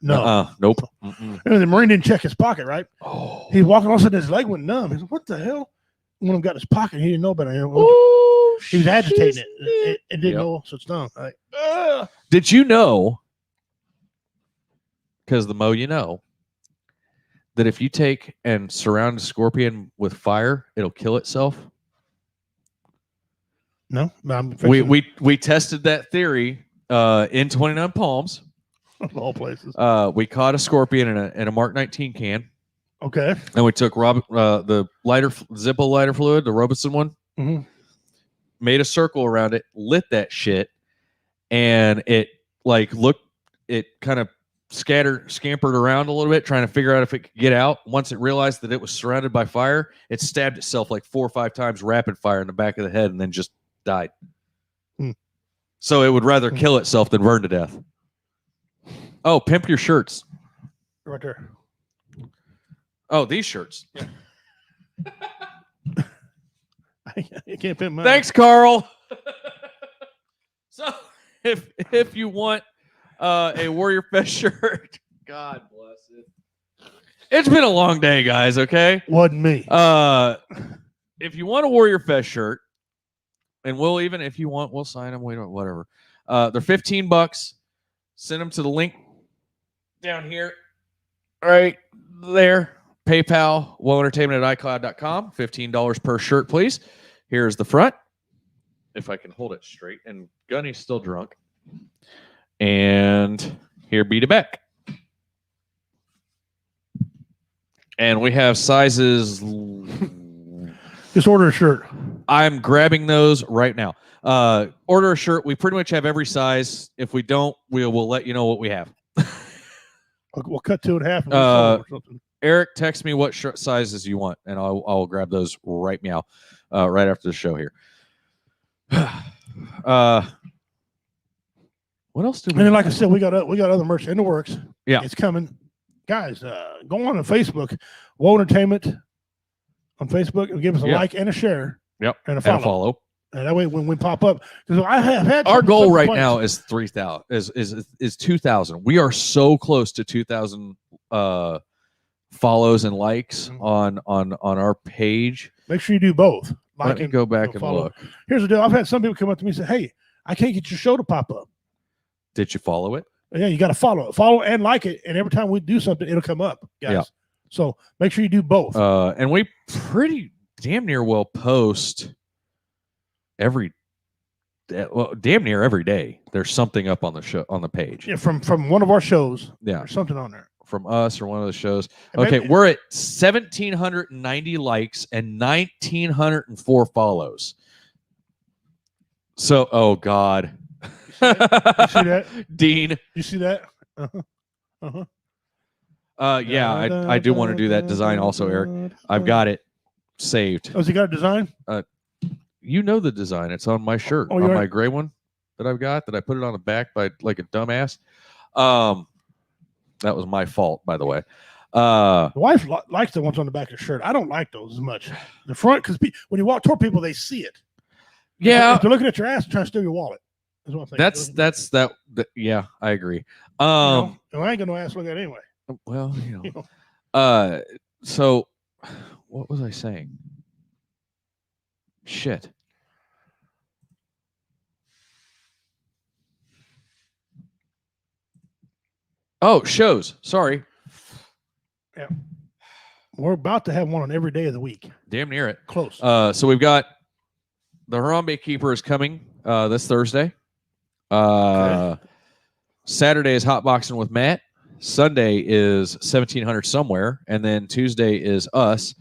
No. Nope. The Marine didn't check his pocket, right? Oh. He's walking. All of a sudden, his leg went numb. He said, "What the hell?" One of them got in his pocket. He didn't know better. Oh, he was agitating it. It didn't know, so it's numb. Like, did you know? Because the mo you know that if you take and surround a scorpion with fire, it'll kill itself? No, I'm We tested that theory in 29 Palms. of all places. We caught a scorpion in a Mark 19 can, Okay. and we took the Zippo lighter fluid, the Robeson one, Mm-hmm. made a circle around it, lit that shit, and it kind of scampered around a little bit, trying to figure out if it could get out. Once it realized that it was surrounded by fire, it stabbed itself like 4 or 5 times rapid fire in the back of the head and then just died. So it would rather kill itself than burn to death. Oh, pimp your shirts. Right there. Oh, these shirts. You can't pimp mine. Thanks, Carl. So if you want a Warrior Fest shirt, God bless it. It's been a long day, guys. Okay. Wasn't me. If you want a Warrior Fest shirt, and we'll even, if you want, we'll sign them. Whatever. They're $15. Send them to the link down here, right there. PayPal, WellEntertainment@iCloud.com. $15 per shirt, please. Here's the front. If I can hold it straight. And Gunny's still drunk. And here be the back. And we have sizes. Just order a shirt. I'm grabbing those right now. Order a shirt. We pretty much have every size. If we don't, we'll let you know what we have. We'll cut 2 in half and or something. Eric, text me what sizes you want, and I'll grab those right now, right after the show here. What else do we? And then, like I said, we got other merch in the works. Yeah, it's coming, guys. Go on Facebook, Woe Entertainment on Facebook, and give us a like and a share. Yep, and a follow. And that way, when we pop up, because I have had our goal right now is 3,000 is 2,000. We are so close to 2,000 follows and likes on our page. Make sure you do both. Let me go back and follow. look. Here's the deal. I've had some people come up to me and say, "Hey, I can't get your show to pop up." Did you follow it? Yeah, you got to follow and like it, and every time we do something, it'll come up, guys. Yeah. So make sure you do both. And we pretty damn near will post damn near every day. There's something up on the show on the page. Yeah, from one of our shows. Yeah, there's something on there from us or one of the shows. Okay, we're at 1,790 likes and 1,904 follows. So, oh God. You see that? Dean. You see that? Yeah, I do want to do that design also, Eric. I've got it saved. Oh, has he got a design? You know the design. It's on my shirt, on my gray one that I've got, that I put it on the back by like a dumbass. That was my fault, by the way. The wife likes the ones on the back of the shirt. I don't like those as much. The front, because when you walk toward people, they see it. Yeah. If they're looking at your ass and trying to steal your wallet. Is what I'm thinking. Yeah, I agree. I ain't got no ass to look at anyway. Well, so what was I saying? Shit. Oh, shows. Sorry. Yeah. We're about to have one on every day of the week. Damn near it. Close. So we've got the Harambe Keeper is coming this Thursday. Okay. Saturday is Hot Boxing with Matt. Sunday is 1700 somewhere, and then Tuesday is us.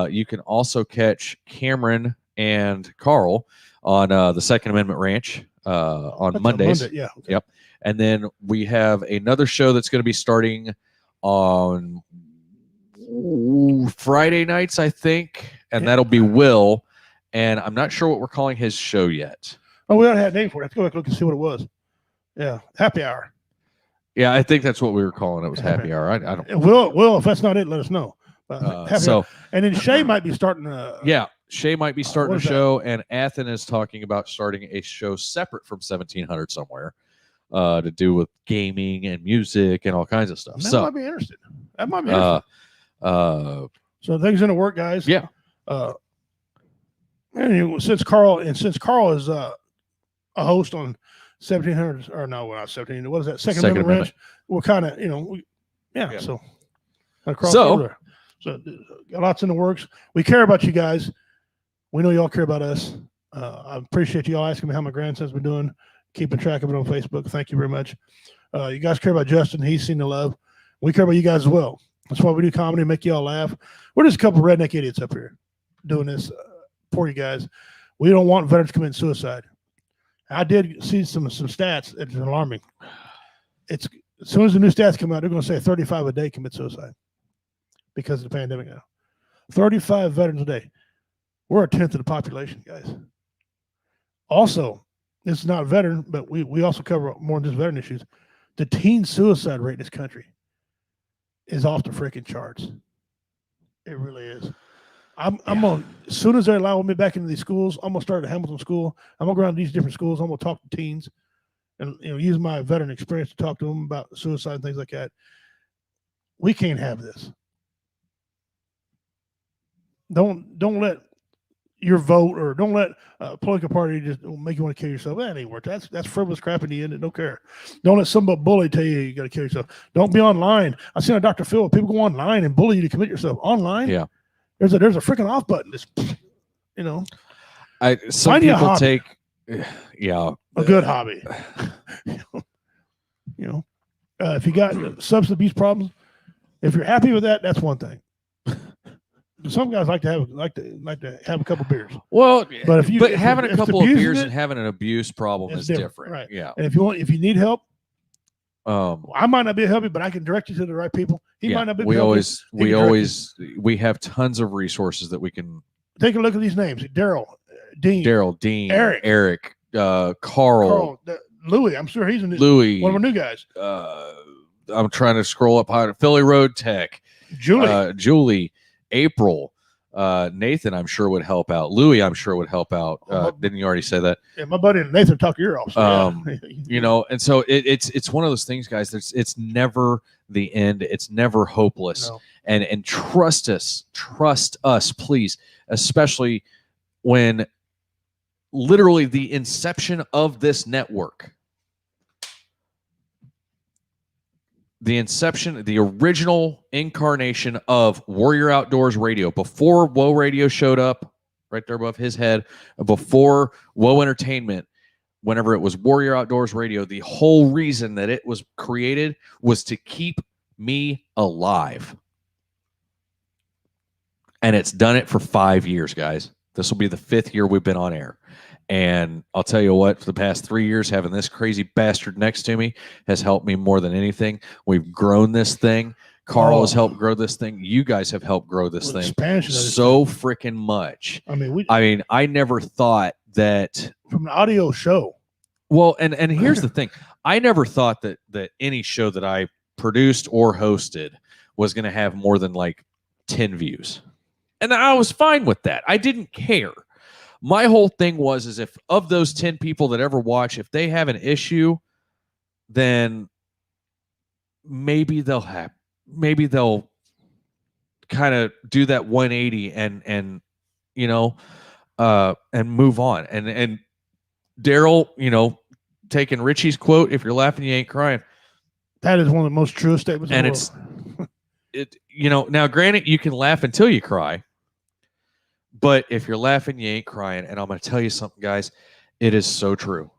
You can also catch Cameron and Carl on the Second Amendment Ranch on Mondays. Monday, yeah. Okay. Yep. And then we have another show that's going to be starting on Friday nights, I think, and that'll be Will. And I'm not sure what we're calling his show yet. Oh, we ought to have a name for it. Let's go back and look and see what it was. Yeah, Happy Hour. Yeah, I think that's what we were calling it. Was Happy Hour. I don't. Will, if that's not it, let us know. So, and then Shay might be starting. Yeah, Shay might be starting a show, and Athen is talking about starting a show separate from 1700 somewhere, to do with gaming and music and all kinds of stuff. That so might be interesting. That might be interesting. So things in the work, guys. Yeah. And since Carl is a host on 1700, or no, we're not 17. What is that? Second Amendment Ranch. We're kind of, So across So- over there. So lots in the works. We care about you guys. We know y'all care about us. I appreciate y'all asking me how my grandson's been doing, keeping track of it on Facebook. Thank you very much. You guys care about Justin. He's seen the love. We care about you guys as well. That's why we do comedy, make y'all laugh. We're just a couple redneck idiots up here doing this for you guys. We don't want veterans committing suicide. I did see some stats. It's alarming. It's as soon as the new stats come out, they're going to say 35 a day commit suicide because of the pandemic now. 35 veterans a day. We're a tenth of the population, guys. Also, this is not veteran, but we also cover more than just veteran issues. The teen suicide rate in this country is off the freaking charts. It really is. I'm gonna, as soon as they allow me back into these schools, I'm gonna start at Hamilton School. I'm gonna go around these different schools. I'm gonna talk to teens, and use my veteran experience to talk to them about suicide and things like that. We can't have this. Don't let your vote, or don't let a political party just make you want to kill yourself. That ain't work. That's frivolous crap in the end. Don't care. Don't let some bully tell you got to kill yourself. Don't be online. I seen on Dr. Phil, people go online and bully you to commit yourself online. Yeah. There's a freaking off button. Just, Some Find you a people hobby. take, yeah, a good hobby. If you got substance abuse problems, if you're happy with that, that's one thing. Some guys like to have a couple beers. Well, But if having a it's couple of abusing beers it, and having an abuse problem it's is different, different. right. Yeah. and if you need help, Um, I might not be able to help you, but I can direct you to the right people. He might not be able to help you. we have tons of resources that we can. Take a look at these names: Daryl, Dean, Dean, Eric. Carl, Louis. I'm sure he's in this, Louis. one of our new guys. I'm trying to scroll up high. Philly Road Tech, Julie, April, Nathan. I'm sure would help out. Louis, I'm sure would help out. Didn't you already say that? Yeah, my buddy Nathan talked your ear off. So And so it's one of those things, guys. It's never the end. It's never hopeless. No. And trust us, please, especially when literally the inception of this network, the original incarnation of Warrior Outdoors Radio, before Woe Radio showed up right there above his head, before Woe Entertainment, whenever it was Warrior Outdoors Radio, the whole reason that it was created was to keep me alive. And it's done it for 5 years, guys. This will be the 5th year we've been on air. And I'll tell you what, for the past 3 years, having this crazy bastard next to me has helped me more than anything. We've grown this thing. Carl has helped grow this thing. You guys have helped grow this thing so freaking much. I mean, I never thought that from an audio show. Well, and here's the thing. I never thought that any show that I produced or hosted was going to have more than like 10 views. And I was fine with that. I didn't care. My whole thing is if of those 10 people that ever watch, if they have an issue, then maybe they'll kind of do that 180 and move on. And Daryl, taking Richie's quote, if you're laughing, you ain't crying. That is one of the most true statements. And in the world. Now granted, you can laugh until you cry. But if you're laughing, you ain't crying. And I'm going to tell you something, guys. It is so true.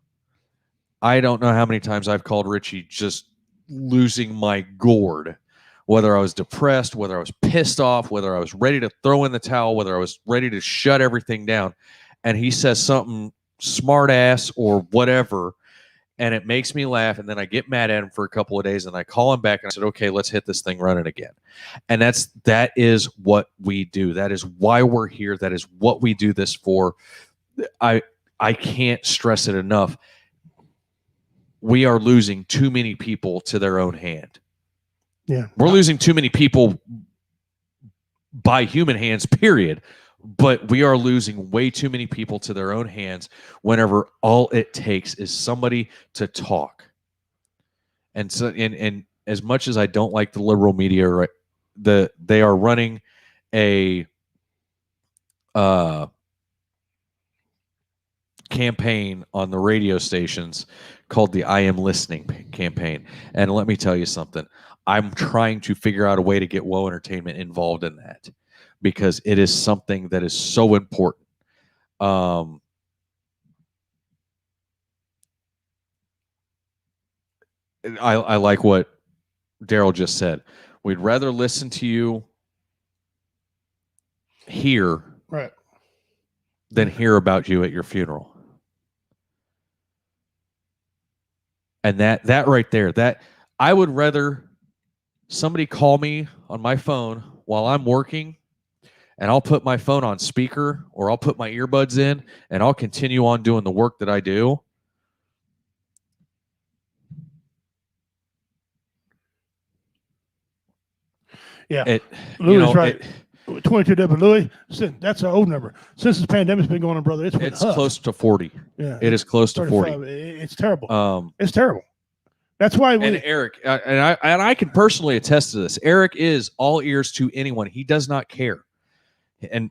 I don't know how many times I've called Richie just losing my gourd, whether I was depressed, whether I was pissed off, whether I was ready to throw in the towel, whether I was ready to shut everything down. And he says something smart ass or whatever, and it makes me laugh. And then I get mad at him for a couple of days, and I call him back and I said, okay, let's hit this thing running again. And that is what we do. That is why we're here. That is what we do this for. I can't stress it enough. We are losing too many people to their own hand. Yeah. We're losing too many people by human hands, period. But we are losing way too many people to their own hands whenever all it takes is somebody to talk. And so, and as much as I don't like the liberal media, right, they are running a campaign on the radio stations called the I Am Listening campaign. And let me tell you something. I'm trying to figure out a way to get Woe Entertainment involved in that because it is something that is so important. I like what Daryl just said. We'd rather listen to you here Right. than hear about you at your funeral. And that right there, that I would rather somebody call me on my phone while I'm working, and I'll put my phone on speaker or I'll put my earbuds in and I'll continue on doing the work that I do. Yeah. Louis know, right. 22W Louis, that's an old number. Since this pandemic's been going on, brother, it's close to 40. Yeah. It is close to 40. It's terrible. It's terrible. That's why and Eric and I can personally attest to this. Eric is all ears to anyone. He does not care. And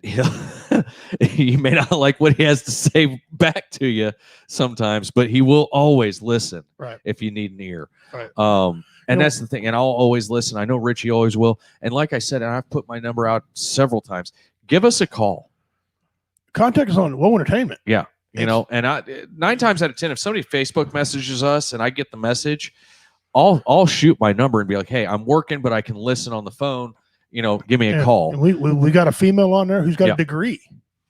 you may not like what he has to say back to you sometimes, but he will always listen if you need an ear. Right. And that's the thing. And I'll always listen. I know Richie always will. And like I said, and I've put my number out several times. Give us a call. Contact us on Woe Entertainment. Yeah. You know, and 9 times out of 10, if somebody Facebook messages us and I get the message, I'll shoot my number and be like, hey, I'm working, but I can listen on the phone. You know, give me a call. And we got a female on there who's got a degree,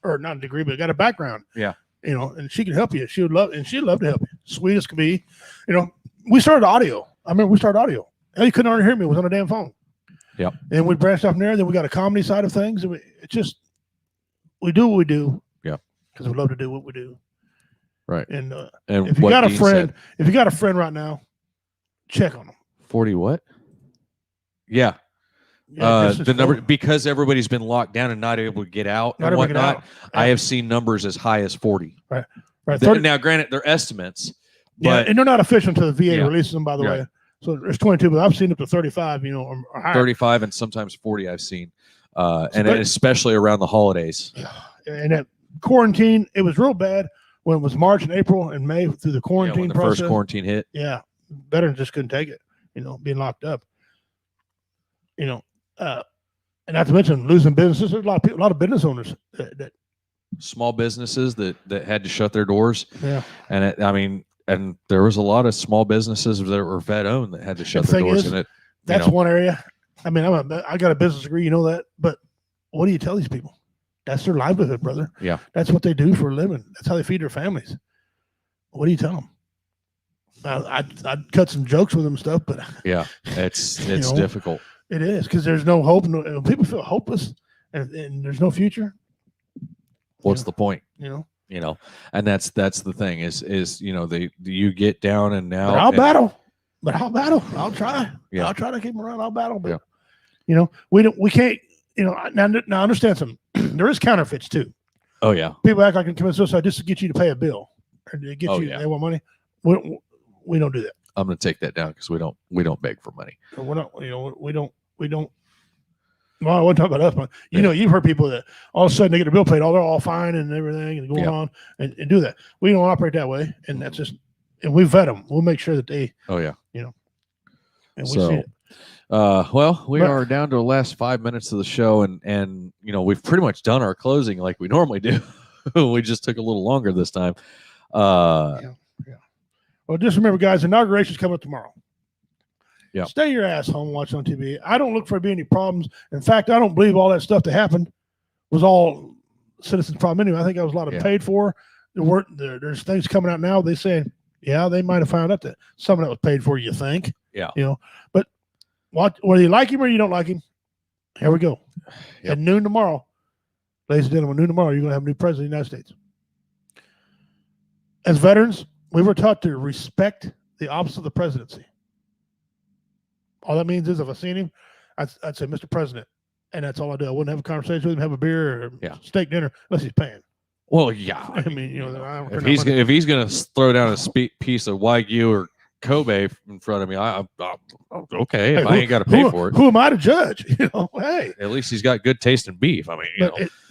or not a degree, but got a background. Yeah. You know, and she can help you. She'd love to help you. Sweet as can be. You know, we started audio. I remember we started audio. Hell, you couldn't hardly hear me. It was on a damn phone. Yep. And we branched off from there. Then we got a comedy side of things. And we do what we do. Yeah. Because we love to do what we do. Right. And if you got a friend right now, check on them. 40 what? Yeah. The number, because everybody's been locked down and not able to get out and whatnot, I have seen numbers as high as 40. Right. Now, granted, they're estimates. But, and they're not official until the VA releases them, by the way. So there's 22, but I've seen up to 35, you know, or higher. 35 and sometimes 40 I've seen. And especially around the holidays. And that quarantine, it was real bad when it was March and April and May through the quarantine when the process. first quarantine hit. Yeah. Veterans just couldn't take it, you know, being locked up. You know, and not to mention losing businesses. There's a lot of people, a lot of business owners that small businesses that had to shut their doors. Yeah. And and there was a lot of small businesses that were vet owned that had to shut their doors. That's one area. I mean, I got a business degree, you know that, but what do you tell these people? That's their livelihood, brother. Yeah. That's what they do for a living. That's how they feed their families. What do you tell them? I'd cut some jokes with them and stuff, but yeah, it's difficult. It is, because there's no hope. And people feel hopeless and there's no future. What's the point? You know, and that's the thing is, you know, you get down and now I'll battle. I'll try. Yeah. I'll try to keep them around. I'll battle. But you know, we can't, you know, now understand something. There is counterfeits too. Oh yeah. People act like I can commit suicide just to get you to pay a bill or to get they want money. We don't do that. I'm going to take that down because we don't beg for money. We're not, you know, we don't. Well, I wouldn't talk about us, but you know, you've heard people that all of a sudden they get a bill paid, they're all fine and everything and going on and do that. We don't operate that way, and that's just, and we vet them. We'll make sure that they. Oh yeah. You know. And we see it. Well, we are down to the last 5 minutes of the show, and you know, we've pretty much done our closing like we normally do. We just took a little longer this time. Well, just remember, guys, inauguration's coming up tomorrow. Yeah. Stay your ass home, watch on TV. I don't look for any problems. In fact, I don't believe all that stuff that happened was all citizens' problem anyway. I think that was a lot of paid for. There's things coming out now. They say, they might have found out that some of that was paid for. You think? Yeah. You know, but whether you like him or you don't like him, here we go. Yep. At noon tomorrow, ladies and gentlemen, noon tomorrow, you're going to have a new president of the United States. As veterans, we were taught to respect the office of the presidency. All that means is if I seen him, I'd say, Mr. President. And that's all I do. I wouldn't have a conversation with him, have a beer or steak dinner, unless he's paying. Well, yeah. I mean, you know, if he's gonna throw down a piece of Wagyu or Kobe in front of me, okay. If I ain't got to pay for it, who am I to judge? You know, hey. At least he's got good taste in beef. I mean,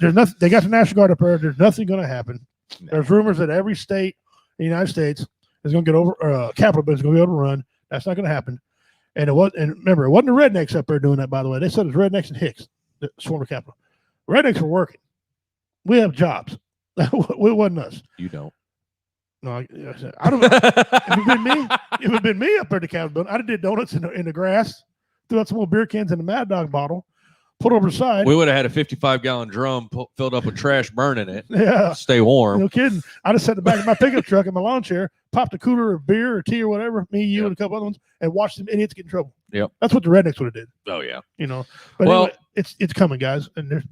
there's nothing. They got the National Guard up there. There's nothing going to happen. No. There's rumors that every state in the United States is going to get over capital business going to be able to run. That's not going to happen. And remember, it wasn't the rednecks up there doing that. By the way, they said it was rednecks and Hicks that swarmed the Capitol. Rednecks were working. We have jobs. It wasn't us. You don't. No, I don't know. If it had been me up there at the Capitol building, I'd have did donuts in the grass, threw out some more beer cans in the Mad Dog bottle, put over the side. We would have had a 55-gallon drum filled up with trash, burning it. Yeah. Stay warm. No kidding. I just sat in the back of my pickup truck in my lawn chair, popped a cooler of beer or tea or whatever, me, you, and a couple other ones, and watched them idiots get in trouble. Yep. That's what the rednecks would have did. Oh, yeah. But Well, anyway, it's coming, guys. And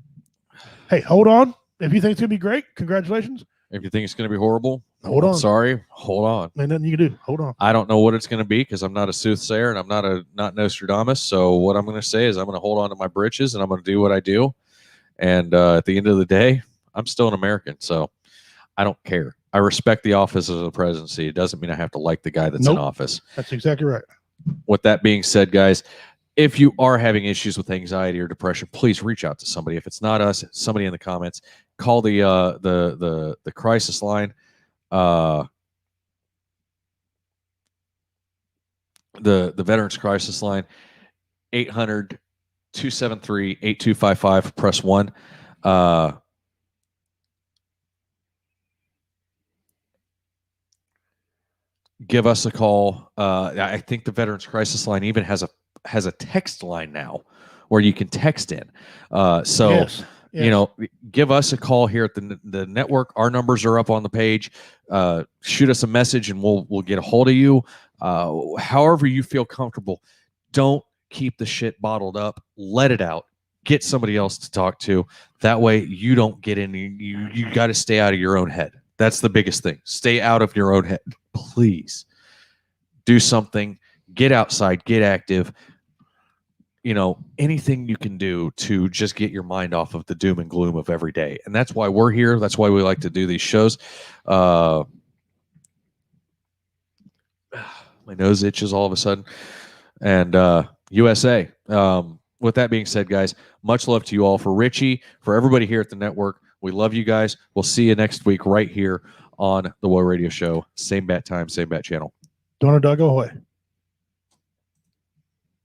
hey, hold on. If you think it's gonna be great, congratulations. If you think it's going to be horrible, Hold on. Sorry, hold on. Ain't nothing you can do. Hold on. I don't know what it's going to be because I'm not a soothsayer and I'm not Nostradamus. So what I'm going to say is I'm going to hold on to my britches and I'm going to do what I do. And at the end of the day, I'm still an American, so I don't care. I respect the office of the presidency. It doesn't mean I have to like the guy that's in office. That's exactly right. With that being said, guys, if you are having issues with anxiety or depression, please reach out to somebody. If it's not us, somebody in the comments, call the crisis line. The Veterans Crisis Line, 800-273-8255. Press 1. Give us a call. I think the Veterans Crisis Line even has a text line now where you can text in. Yes. You know, give us a call here at the network. Our numbers are up on the page. Shoot us a message and we'll get a hold of you. However you feel comfortable. Don't keep the shit bottled up. Let it out. Get somebody else to talk to. That way you don't get in. You got to stay out of your own head. That's the biggest thing. Stay out of your own head. Please do something. Get outside. Get active. You know, anything you can do to just get your mind off of the doom and gloom of every day. And that's why we're here. That's why we like to do these shows. My nose itches all of a sudden. And USA. With that being said, guys, much love to you all. For Richie, for everybody here at the network, we love you guys. We'll see you next week right here on the Woe Radio Show. Same bat time, same bat channel. Donor Doug, ahoy.